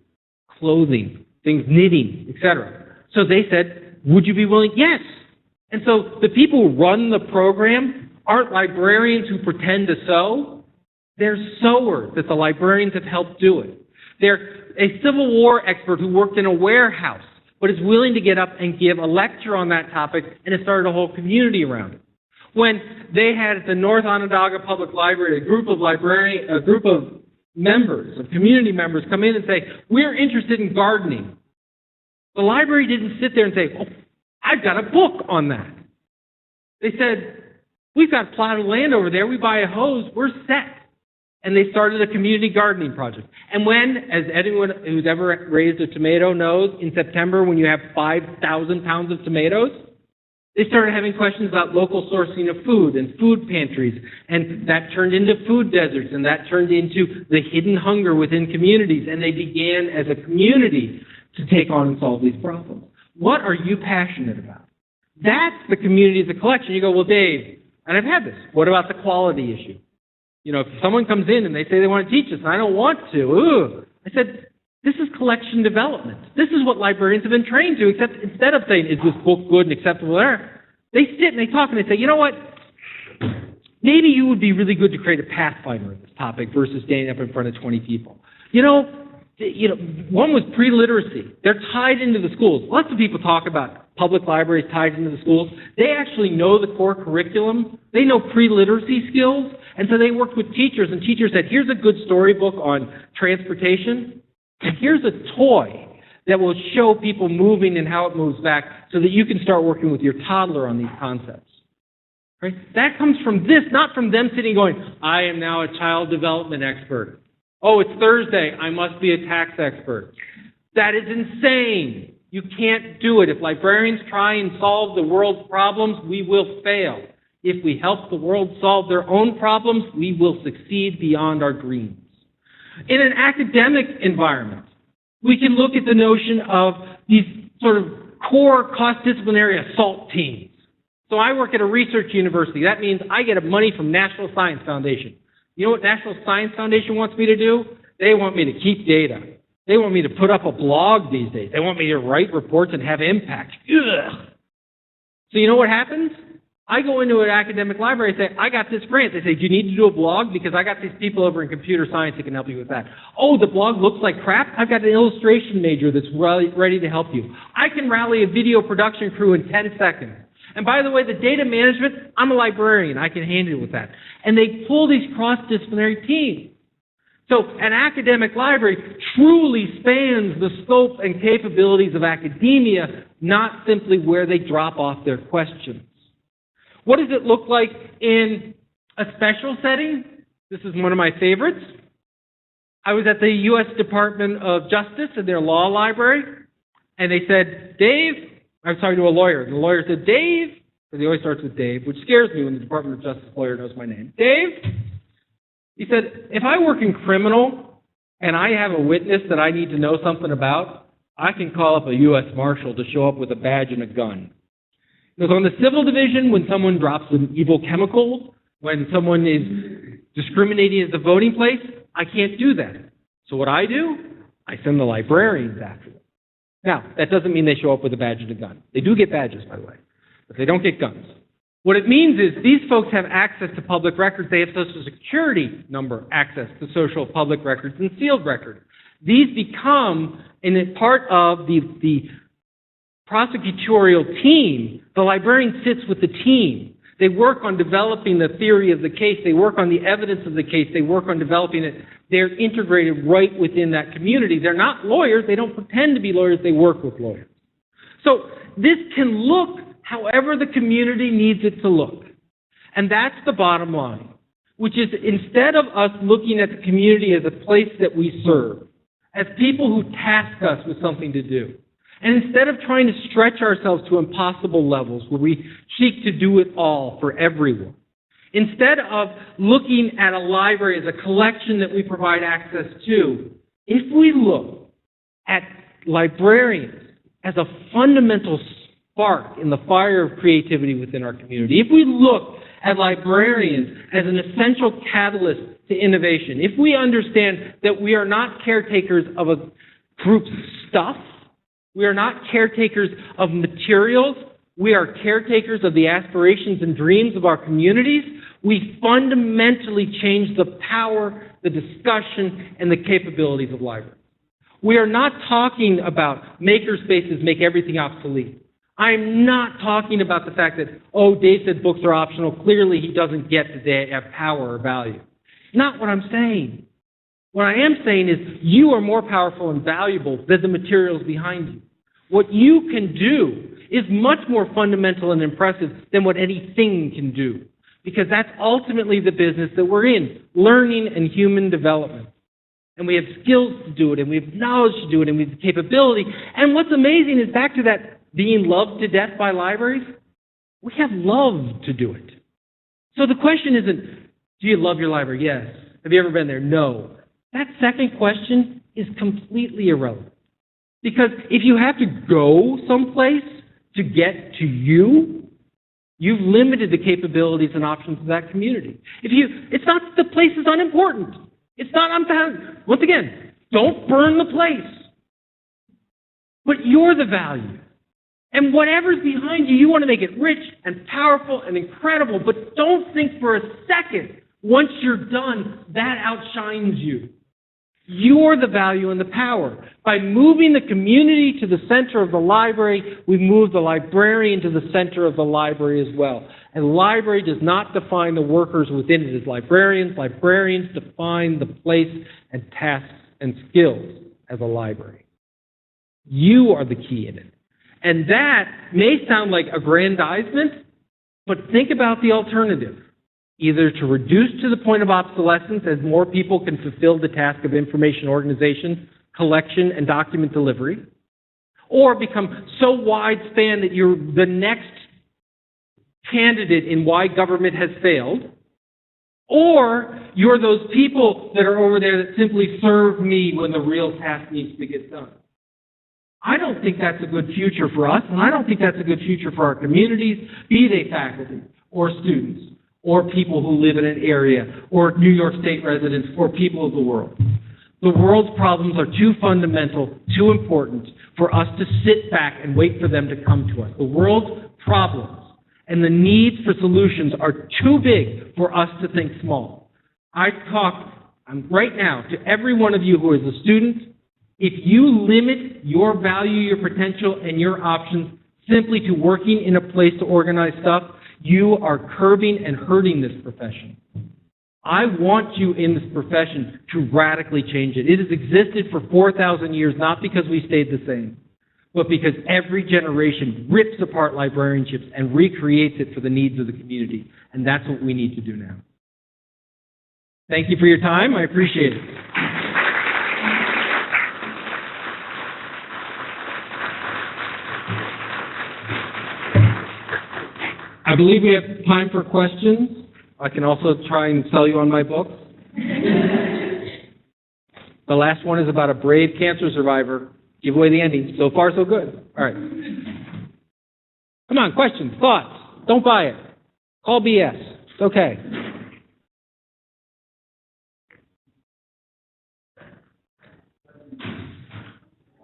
clothing, things, knitting, etc. So they said, would you be willing? Yes. And so the people who run the program aren't librarians who pretend to sew. They're sewers that the librarians have helped do it. They're a Civil War expert who worked in a warehouse, but is willing to get up and give a lecture on that topic and has started a whole community around it. When they had at the North Onondaga Public Library a group of members, of community members, come in and say, we're interested in gardening. The library didn't sit there and say, oh, I've got a book on that. They said, we've got a plot of land over there, we buy a hose, we're set. And they started a community gardening project. And when, as anyone who's ever raised a tomato knows, in September when you have 5,000 pounds of tomatoes, they started having questions about local sourcing of food and food pantries, and that turned into food deserts, and that turned into the hidden hunger within communities, and they began as a community to take on and solve these problems. What are you passionate about? That's the community as a collection. You go, well, Dave, and I've had this, what about the quality issue? You know, if someone comes in and they say they want to teach us, and I don't want to, I said, this is collection development. This is what librarians have been trained to, except instead of saying, is this book good and acceptable there, they sit and they talk and they say, you know what, maybe you would be really good to create a pathfinder on this topic versus standing up in front of 20 people. You know, one was pre-literacy. They're tied into the schools. Lots of people talk about public libraries tied into the schools. They actually know the core curriculum. They know pre-literacy skills. And so they worked with teachers, and teachers said, here's a good storybook on transportation, and here's a toy that will show people moving and how it moves back so that you can start working with your toddler on these concepts. Right? That comes from this, not from them sitting going, I am now a child development expert. Oh, it's Thursday, I must be a tax expert. That is insane. You can't do it. If librarians try and solve the world's problems, we will fail. If we help the world solve their own problems, we will succeed beyond our dreams. In an academic environment, we can look at the notion of these sort of core cross-disciplinary assault teams. So I work at a research university. That means I get money from National Science Foundation. You know what National Science Foundation wants me to do? They want me to keep data. They want me to put up a blog these days. They want me to write reports and have impact. Ugh. So you know what happens? I go into an academic library and say, I got this grant. They say, do you need to do a blog? Because I got these people over in computer science that can help you with that. Oh, the blog looks like crap? I've got an illustration major that's ready to help you. I can rally a video production crew in 10 seconds. And by the way, the data management, I'm a librarian. I can handle with that. And they pull these cross-disciplinary teams. So an academic library truly spans the scope and capabilities of academia, not simply where they drop off their questions. What does it look like in a special setting? This is one of my favorites. I was at the U.S. Department of Justice in their law library, and they said, to a lawyer. And the lawyer said, Dave, because he always starts with Dave, which scares me when the Department of Justice lawyer knows my name. Dave, he said, if I work in criminal and I have a witness that I need to know something about, I can call up a U.S. Marshal to show up with a badge and a gun. Because on the civil division, when someone drops an evil chemical, when someone is discriminating at the voting place, I can't do that. So what I do, I send the librarians after them. Now, that doesn't mean they show up with a badge and a gun. They do get badges, by the way, but they don't get guns. What it means is these folks have access to public records. They have Social Security number access to social public records and sealed records. These become a part of the prosecutorial team. The librarian sits with the team. They work on developing the theory of the case. They work on the evidence of the case. They work on developing it. They're integrated right within that community. They're not lawyers. They don't pretend to be lawyers. They work with lawyers. So this can look however the community needs it to look. And that's the bottom line, which is instead of us looking at the community as a place that we serve, as people who task us with something to do, and instead of trying to stretch ourselves to impossible levels where we seek to do it all for everyone, instead of looking at a library as a collection that we provide access to, if we look at librarians as a fundamental spark in the fire of creativity within our community, if we look at librarians as an essential catalyst to innovation, if we understand that we are not caretakers of a group's stuff, we are not caretakers of materials, we are caretakers of the aspirations and dreams of our communities, we fundamentally change the power, the discussion, and the capabilities of libraries. We are not talking about maker spaces make everything obsolete. I'm not talking about the fact that, Dave said books are optional. Clearly he doesn't get that they have power or value. Not what I'm saying. What I am saying is you are more powerful and valuable than the materials behind you. What you can do is much more fundamental and impressive than what anything can do, because that's ultimately the business that we're in, learning and human development. And we have skills to do it, and we have knowledge to do it, and we have the capability. And what's amazing is back to that being loved to death by libraries, we have love to do it. So the question isn't, do you love your library? Yes. Have you ever been there? No. That second question is completely irrelevant. Because if you have to go someplace to get to you, you've limited the capabilities and options of that community. It's not that the place is unimportant. It's not unfound. Once again, don't burn the place. But you're the value. And whatever's behind you, you want to make it rich and powerful and incredible, but don't think for a second, once you're done, that outshines you. You're the value and the power. By moving the community to the center of the library, we move the librarian to the center of the library as well. And the library does not define the workers within it as librarians. Librarians define the place and tasks and skills as a library. You are the key in it. And that may sound like aggrandizement, but think about the alternative. Either to reduce to the point of obsolescence as more people can fulfill the task of information organization collection and document delivery, or become so wide-span that you're the next candidate in why government has failed, or you're those people that are over there that simply serve me when the real task needs to get done. I don't think that's a good future for us, and I don't think that's a good future for our communities, be they faculty or students or people who live in an area or New York State residents or people of the world. The world's problems are too fundamental, too important for us to sit back and wait for them to come to us. The world's problems and the needs for solutions are too big for us to think small. I talk right now to every one of you who is a student. If you limit your value, your potential, and your options simply to working in a place to organize stuff, you are curbing and hurting this profession. I want you in this profession to radically change it. It has existed for 4,000 years, not because we stayed the same, but because every generation rips apart librarianships and recreates it for the needs of the community. And that's what we need to do now. Thank you for your time. I appreciate it. I believe we have time for questions. I can also try and sell you on my books. The last one is about a brave cancer survivor. Give away the ending. So far, so good. All right. Come on, questions, thoughts. Don't buy it. Call BS. It's okay.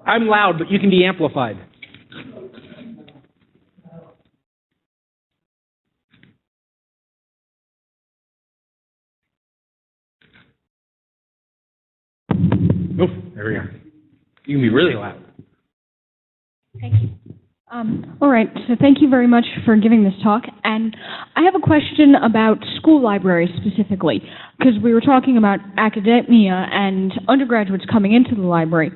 I'm loud, but you can be amplified. Oh, there we are. You can be really loud. Thank you. All right, so thank you very much for giving this talk. And I have a question about school libraries specifically, because we were talking about academia and undergraduates coming into the library.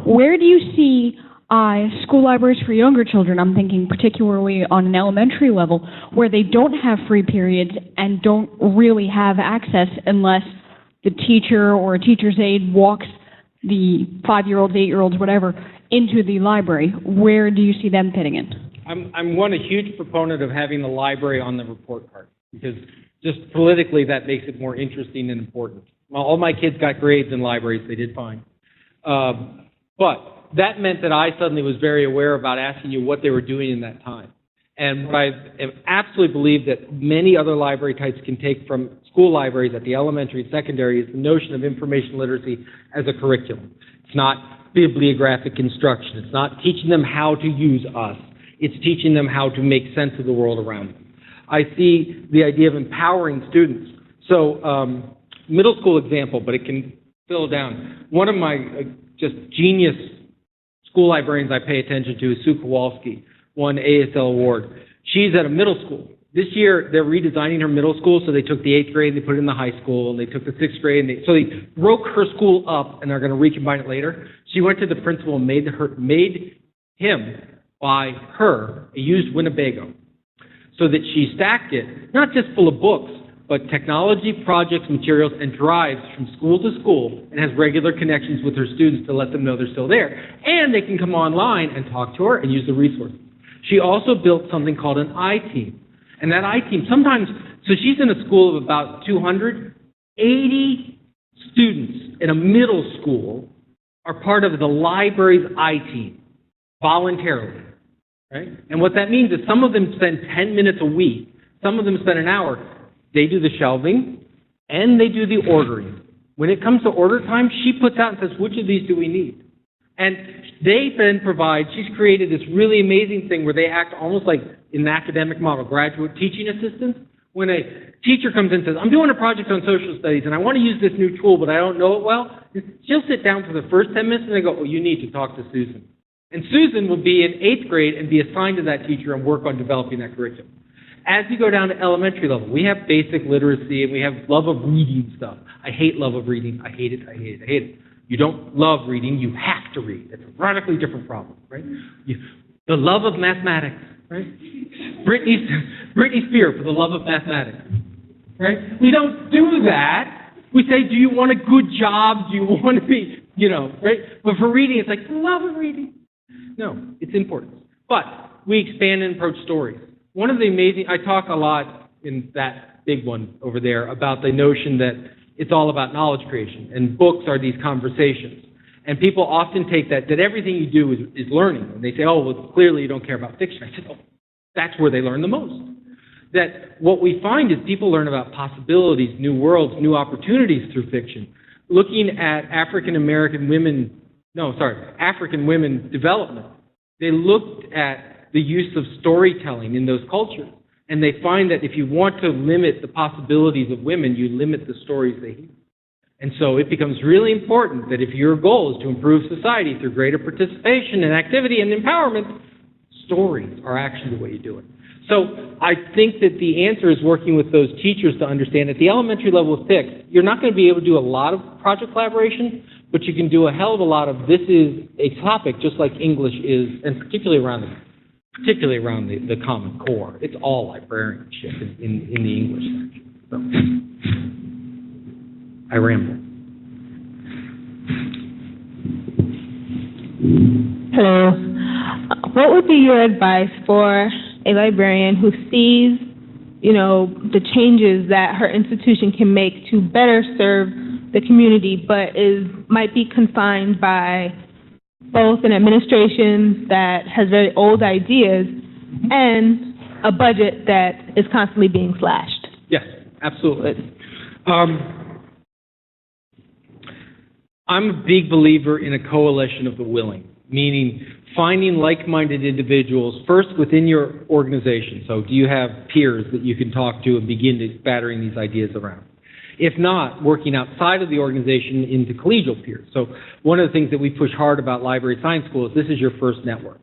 Where do you see school libraries for younger children? I'm thinking particularly on an elementary level, where they don't have free periods and don't really have access unless the teacher or a teacher's aide walks the 5-year-olds, 8-year-olds, whatever, into the library. Where do you see them fitting in? I'm a huge proponent of having the library on the report card, because just politically that makes it more interesting and important. Well, all my kids got grades in libraries. They did fine. But that meant that I suddenly was very aware about asking you what they were doing in that time. And what I absolutely believe that many other library types can take from school libraries at the elementary and secondary is the notion of information literacy as a curriculum. It's not bibliographic instruction. It's not teaching them how to use us. It's teaching them how to make sense of the world around them. I see the idea of empowering students. So, middle school example, but it can fill down. One of my just genius school librarians I pay attention to is Sue Kowalski, won ASL award. She's at a middle school. This year, they're redesigning her middle school, so they took the 8th grade and they put it in the high school, and they took the 6th grade, and so they broke her school up, and they're going to recombine it later. She went to the principal and made him buy her a used Winnebago, so that she stacked it, not just full of books, but technology, projects, materials, and drives from school to school, and has regular connections with her students to let them know they're still there. And they can come online and talk to her and use the resources. She also built something called an I-team. And that I-team, sometimes, so she's in a school of about 280 students in a middle school are part of the library's I-team, voluntarily, right? And what that means is some of them spend 10 minutes a week, some of them spend an hour. They do the shelving, and they do the ordering. When it comes to order time, she puts out and says, which of these do we need? And they then provide, she's created this really amazing thing where they act almost like in an academic model, graduate teaching assistants. When a teacher comes in and says, I'm doing a project on social studies and I want to use this new tool, but I don't know it well, she'll sit down for the first 10 minutes and they go, oh, you need to talk to Susan. And Susan will be in 8th grade and be assigned to that teacher and work on developing that curriculum. As you go down to elementary level, we have basic literacy and we have love of reading stuff. I hate love of reading. I hate it. I hate it. I hate it. You don't love reading. You have to read. It's a radically different problem, right? The love of mathematics, right? Britney Spears for the love of mathematics, right? We don't do that. We say, do you want a good job? Do you want to be right? But for reading, it's like, love of reading. No, it's important. But we expand and approach stories. One of the amazing, I talk a lot in that big one over there about the notion that it's all about knowledge creation, and books are these conversations. And people often take that everything you do is learning. And they say, oh, well, clearly you don't care about fiction. I said, oh, that's where they learn the most. That what we find is people learn about possibilities, new worlds, new opportunities through fiction. Looking at African women development, they looked at the use of storytelling in those cultures. And they find that if you want to limit the possibilities of women, you limit the stories they hear. And so it becomes really important that if your goal is to improve society through greater participation and activity and empowerment, stories are actually the way you do it. So I think that the answer is working with those teachers to understand at the elementary level of PICS, you're not going to be able to do a lot of project collaboration, but you can do a hell of a lot of this is a topic just like English is, and particularly around the Common Core. It's all librarianship in the English section. So I ramble. Hello. What would be your advice for a librarian who sees, the changes that her institution can make to better serve the community, but might be confined by both an administration that has very old ideas and a budget that is constantly being slashed? Yes, absolutely. I'm a big believer in a coalition of the willing, meaning finding like-minded individuals first within your organization. So do you have peers that you can talk to and begin to battering these ideas around? If not, working outside of the organization into collegial peers. So one of the things that we push hard about library science school is this is your first network.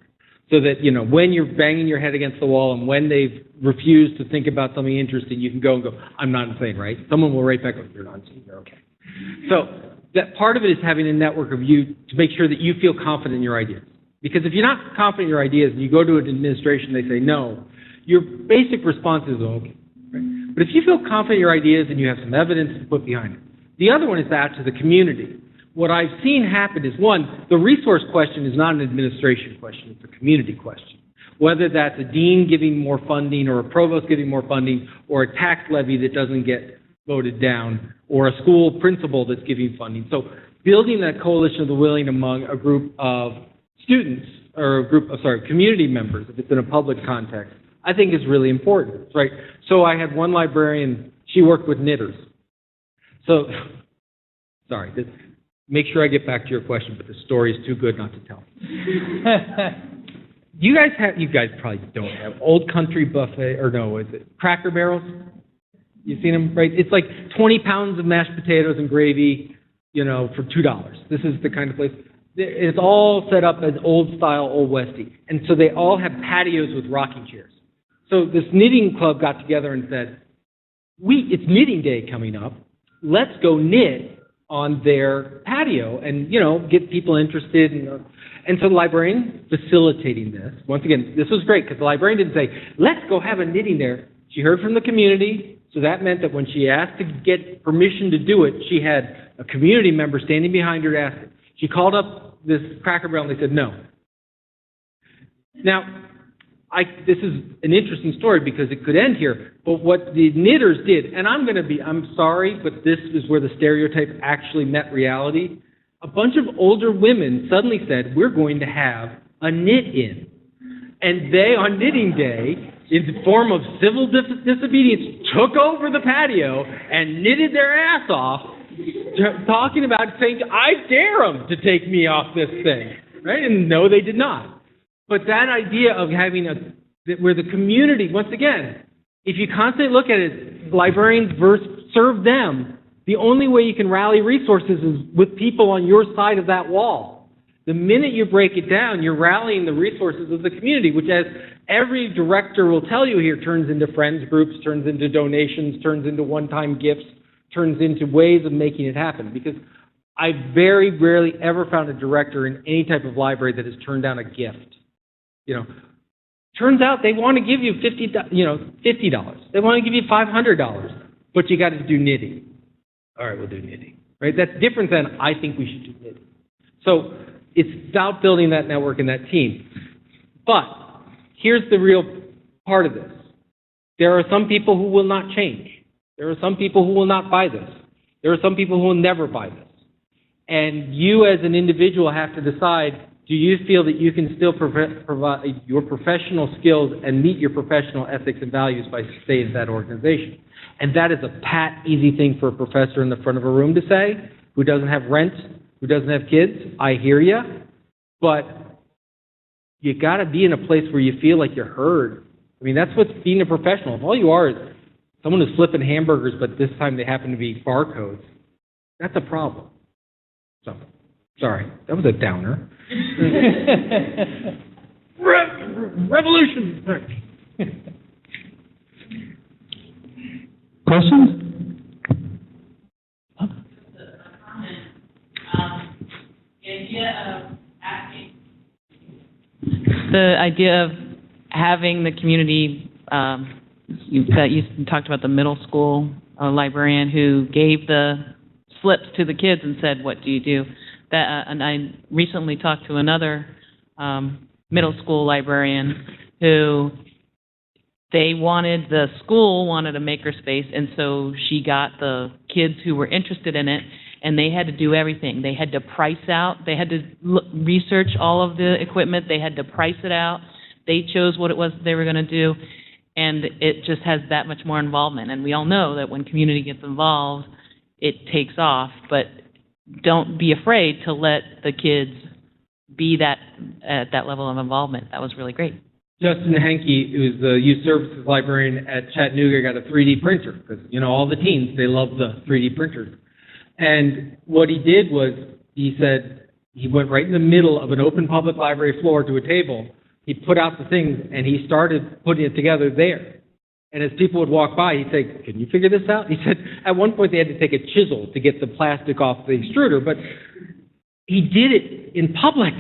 So that, when you're banging your head against the wall and when they've refused to think about something interesting, you can go and go, I'm not insane, right? Someone will write back, oh, you're not insane, you're okay. So that part of it is having a network of you to make sure that you feel confident in your ideas. Because if you're not confident in your ideas and you go to an administration, they say no, your basic response is okay. Right? But if you feel confident in your ideas and you have some evidence to put behind it. The other one is that to the community. What I've seen happen is, one, the resource question is not an administration question, it's a community question. Whether that's a dean giving more funding or a provost giving more funding or a tax levy that doesn't get voted down or a school principal that's giving funding. So building that coalition of the willing among a group of students or community members, if it's in a public context, I think is really important, right? So I had one librarian, she worked with knitters. So, make sure I get back to your question, but the story is too good not to tell. You guys probably don't have Old Country Buffet, or no, is it Cracker Barrels? You've seen them, right? It's like 20 pounds of mashed potatoes and gravy, for $2. This is the kind of place. It's all set up as old style, old westy. And so they all have patios with rocking chairs. So this knitting club got together and said, it's knitting day coming up. Let's go knit on their patio and, get people interested. And so the librarian facilitating this. Once again, this was great because the librarian didn't say, let's go have a knitting there. She heard from the community. So that meant that when she asked to get permission to do it, she had a community member standing behind her to ask it. She called up this Cracker Barrel and they said no. Now, this is an interesting story because it could end here, but what the knitters did, and I'm sorry, but this is where the stereotype actually met reality. A bunch of older women suddenly said, we're going to have a knit-in. And they, on knitting day, in the form of civil disobedience, took over the patio and knitted their ass off, talking about saying, I dare them to take me off this thing, right? And no, they did not. But that idea of having where the community, once again, if you constantly look at it, librarians serve them, the only way you can rally resources is with people on your side of that wall. The minute you break it down, you're rallying the resources of the community, which, as every director will tell you here, turns into friends groups, turns into donations, turns into one-time gifts, turns into ways of making it happen. Because I very rarely ever found a director in any type of library that has turned down a gift. Turns out they want to give you $50. They want to give you $500, but you got to do knitting. All right, we'll do knitting. Right? That's different than I think we should do knitting. So it's about building that network and that team. But here's the real part of this. There are some people who will not change. There are some people who will not buy this. There are some people who will never buy this. And you as an individual have to decide, do you feel that you can still provide your professional skills and meet your professional ethics and values by staying at that organization? And that is a pat, easy thing for a professor in the front of a room to say, who doesn't have rent, who doesn't have kids. I hear you. But you got to be in a place where you feel like you're heard. I mean, that's what's being a professional. If all you are is someone who's flipping hamburgers, but this time they happen to be barcodes, that's a problem. So, sorry, that was a downer. Revolution! Questions? The idea of having the community, you talked about the middle school librarian who gave the slips to the kids and said, what do you do? And I recently talked to another middle school librarian who the school wanted a makerspace, and so she got the kids who were interested in it, and they had to do everything. They had to price out, they had to research all of the equipment, they had to price it out, they chose what it was they were going to do, and it just has that much more involvement. And we all know that when community gets involved, it takes off, but don't be afraid to let the kids be at that level of involvement. That was really great. Justin Henke, who's the youth services librarian at Chattanooga, got a 3D printer because, all the teens, they love the 3D printers. And what he did was, he said, he went right in the middle of an open public library floor to a table. He put out the things and he started putting it together there. And as people would walk by, he'd say, can you figure this out? He said at one point they had to take a chisel to get the plastic off the extruder, but he did it in public,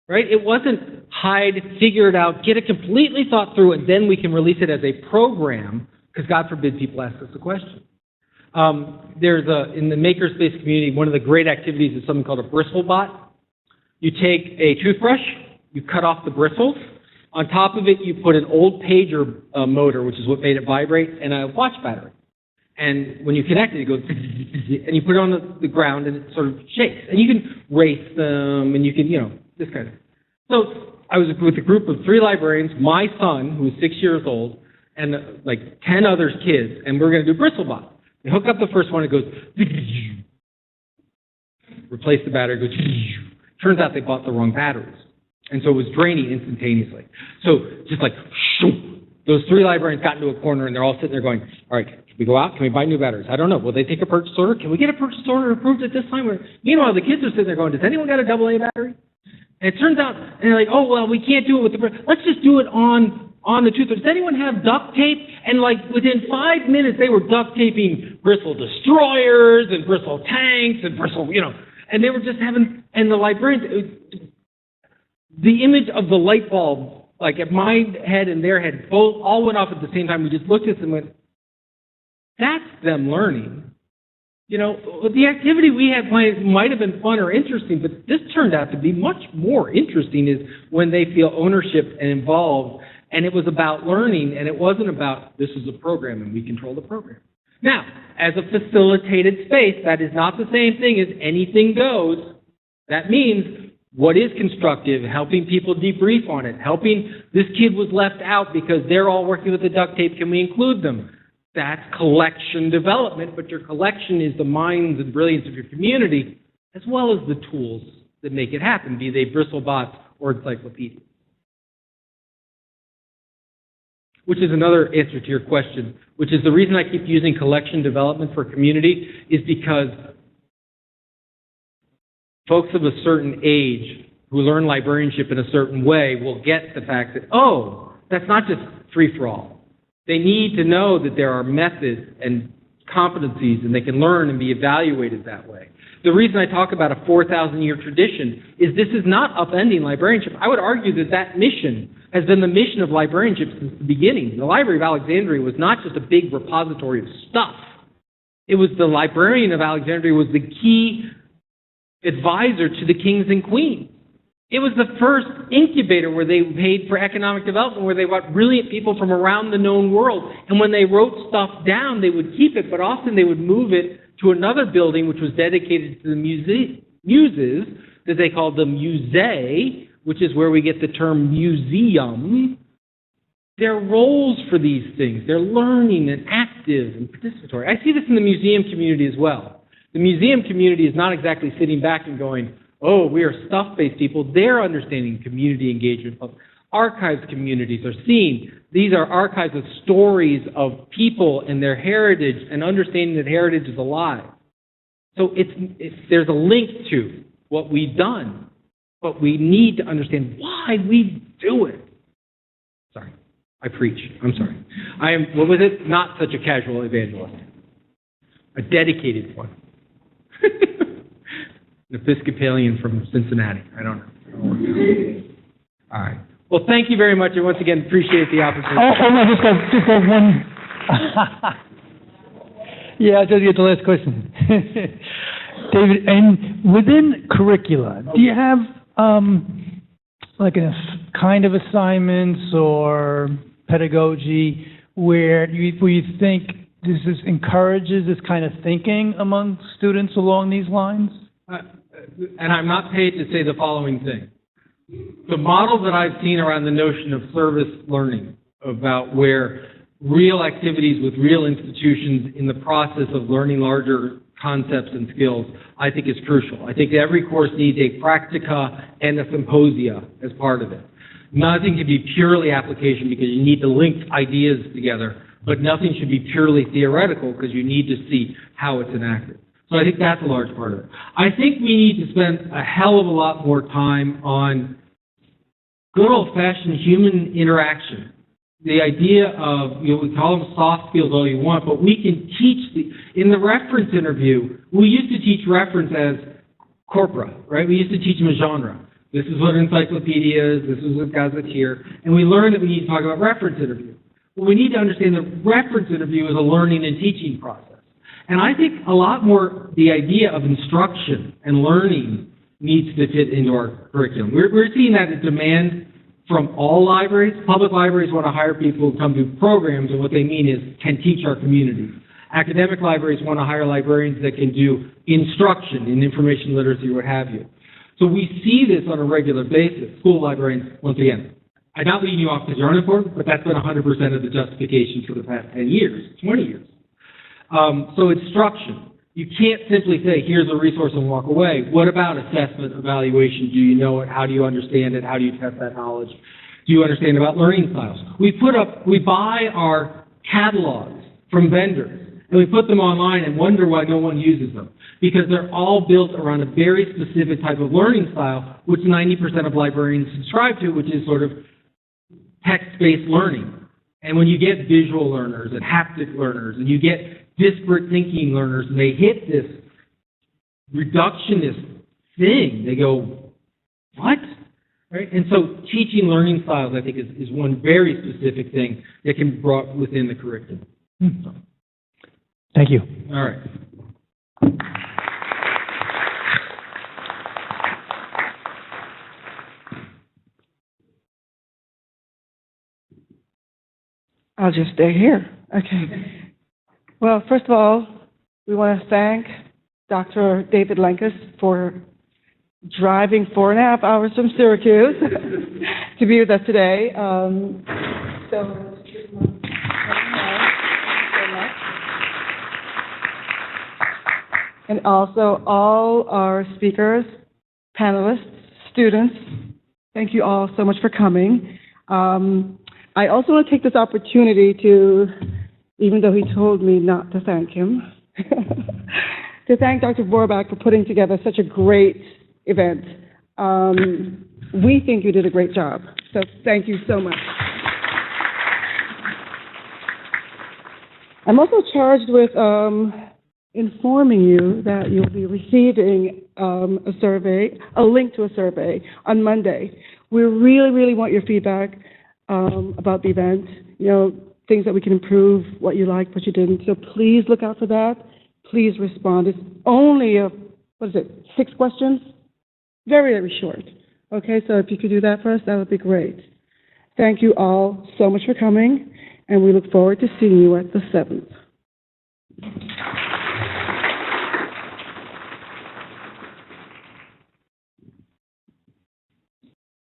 right? It wasn't hide, figure it out, get it completely thought through, and then we can release it as a program, because God forbid people ask us a question. In the makerspace community, one of the great activities is something called a bristle bot. You take a toothbrush, you cut off the bristles. On top of it, you put an old pager motor, which is what made it vibrate, and a watch battery. And when you connect it, it goes, and you put it on the ground, and it sort of shakes. And you can race them, and you can, this kind of thing. So I was with a group of 3 librarians, my son, who was 6 years old, and 10 other kids, and we're going to do bristlebot. They hook up the first one, it goes, replace the battery, it goes, turns out they bought the wrong batteries. And so it was draining instantaneously. So just those 3 librarians got into a corner, and they're all sitting there going, all right, can we go out? Can we buy new batteries? I don't know. Will they take a purchase order? Can we get a purchase order approved at this time? Meanwhile, the kids are sitting there going, does anyone got a AA battery? And it turns out, and they're like, oh, well, we can't do it with let's just do it on the toothbrush. Does anyone have duct tape? And within 5 minutes, they were duct taping bristle destroyers and bristle tanks and bristle, and they were just having, and the librarians, the image of the light bulb, at my head and their head, both all went off at the same time. We just looked at them and went, that's them learning. The activity we had might have been fun or interesting, but this turned out to be much more interesting is when they feel ownership and involved, and it was about learning, and it wasn't about this is a program and we control the program. Now, as a facilitated space, that is not the same thing as anything goes. That means what is constructive, helping people debrief on it, helping this kid was left out because they're all working with the duct tape, can we include them? That's collection development, but your collection is the minds and brilliance of your community, as well as the tools that make it happen, be they bristlebots or encyclopedias. Which is another answer to your question, which is the reason I keep using collection development for community is because folks of a certain age who learn librarianship in a certain way will get the fact that, oh, that's not just free-for-all. They need to know that there are methods and competencies and they can learn and be evaluated that way. The reason I talk about a 4,000-year tradition is this is not upending librarianship. I would argue that that mission has been the mission of librarianship since the beginning. The Library of Alexandria was not just a big repository of stuff. It was the librarian of Alexandria was the key advisor to the kings and queens. It was the first incubator where they paid for economic development, where they brought brilliant people from around the known world. And when they wrote stuff down, they would keep it, but often they would move it to another building which was dedicated to the muses, that they called the musée, which is where we get the term museum. There are roles for these things. They're learning and active and participatory. I see this in the museum community as well. The museum community is not exactly sitting back and going, oh, we are stuff-based people. They're understanding community engagement. Archives communities are seeing. These are archives of stories of people and their heritage and understanding that heritage is alive. So there's a link to what we've done, but we need to understand why we do it. Sorry, I preach. I'm sorry. I am, what was it? Not such a casual evangelist. A dedicated one. An Episcopalian from Cincinnati. I don't know. All right. Well, thank you very much, and once again, appreciate the opportunity. No, just go one. Yeah, I'll just get the last question. David, and within curricula, do you have like a kind of assignments or pedagogy where you think this encourages this kind of thinking among students along these lines? And I'm not paid to say the following thing. The model that I've seen around the notion of service learning, about where real activities with real institutions in the process of learning larger concepts and skills, I think is crucial. I think every course needs a practica and a symposia as part of it. Nothing can be purely application because you need to link ideas together, but nothing should be purely theoretical because you need to see how it's enacted. So I think that's a large part of it. I think we need to spend a hell of a lot more time on good old-fashioned human interaction. The idea of, we call them soft skills all you want, but we can teach in the reference interview, we used to teach reference as corpora, right? We used to teach them a genre. This is what encyclopedia is, this is what gazetteer, and we learned that we need to talk about reference interview. Well, we need to understand that reference interview is a learning and teaching process. And I think a lot more the idea of instruction and learning needs to fit into our curriculum. We're seeing that as demand from all libraries. Public libraries want to hire people who come do programs, and what they mean is can teach our communities. Academic libraries want to hire librarians that can do instruction in information literacy, what have you. So we see this on a regular basis. School librarians, once again, I'm not leading you off because you're unimportant, but that's been 100% of the justification for the past 10 years, 20 years. So instruction. You can't simply say, here's a resource and walk away. What about assessment, evaluation? Do you know it? How do you understand it? How do you test that knowledge? Do you understand about learning styles? We buy our catalogs from vendors, and we put them online and wonder why no one uses them. Because they're all built around a very specific type of learning style, which 90% of librarians subscribe to, which is sort of text-based learning. And when you get visual learners and haptic learners, and you get disparate thinking learners, and they hit this reductionist thing, they go, what? Right? And so teaching learning styles, I think, is one very specific thing that can be brought within the curriculum. So. Thank you. All right. I'll just stay here. Okay. Well, first of all, we want to thank Dr. David Lankes for driving 4.5 hours from Syracuse to be with us today. And also all our speakers, panelists, students, thank you all so much for coming. I also want to take this opportunity to, even though he told me not to thank him, to thank Dr. Vorbach for putting together such a great event. We think you did a great job, so thank you so much. I'm also charged with informing you that you'll be receiving a link to a survey on Monday. We really, really want your feedback about the event, things that we can improve, what you liked, what you didn't. So please look out for that. Please respond. It's only a what is it, 6 questions? Very, very short. Okay, so if you could do that for us, that would be great. Thank you all so much for coming, and we look forward to seeing you at the 7th.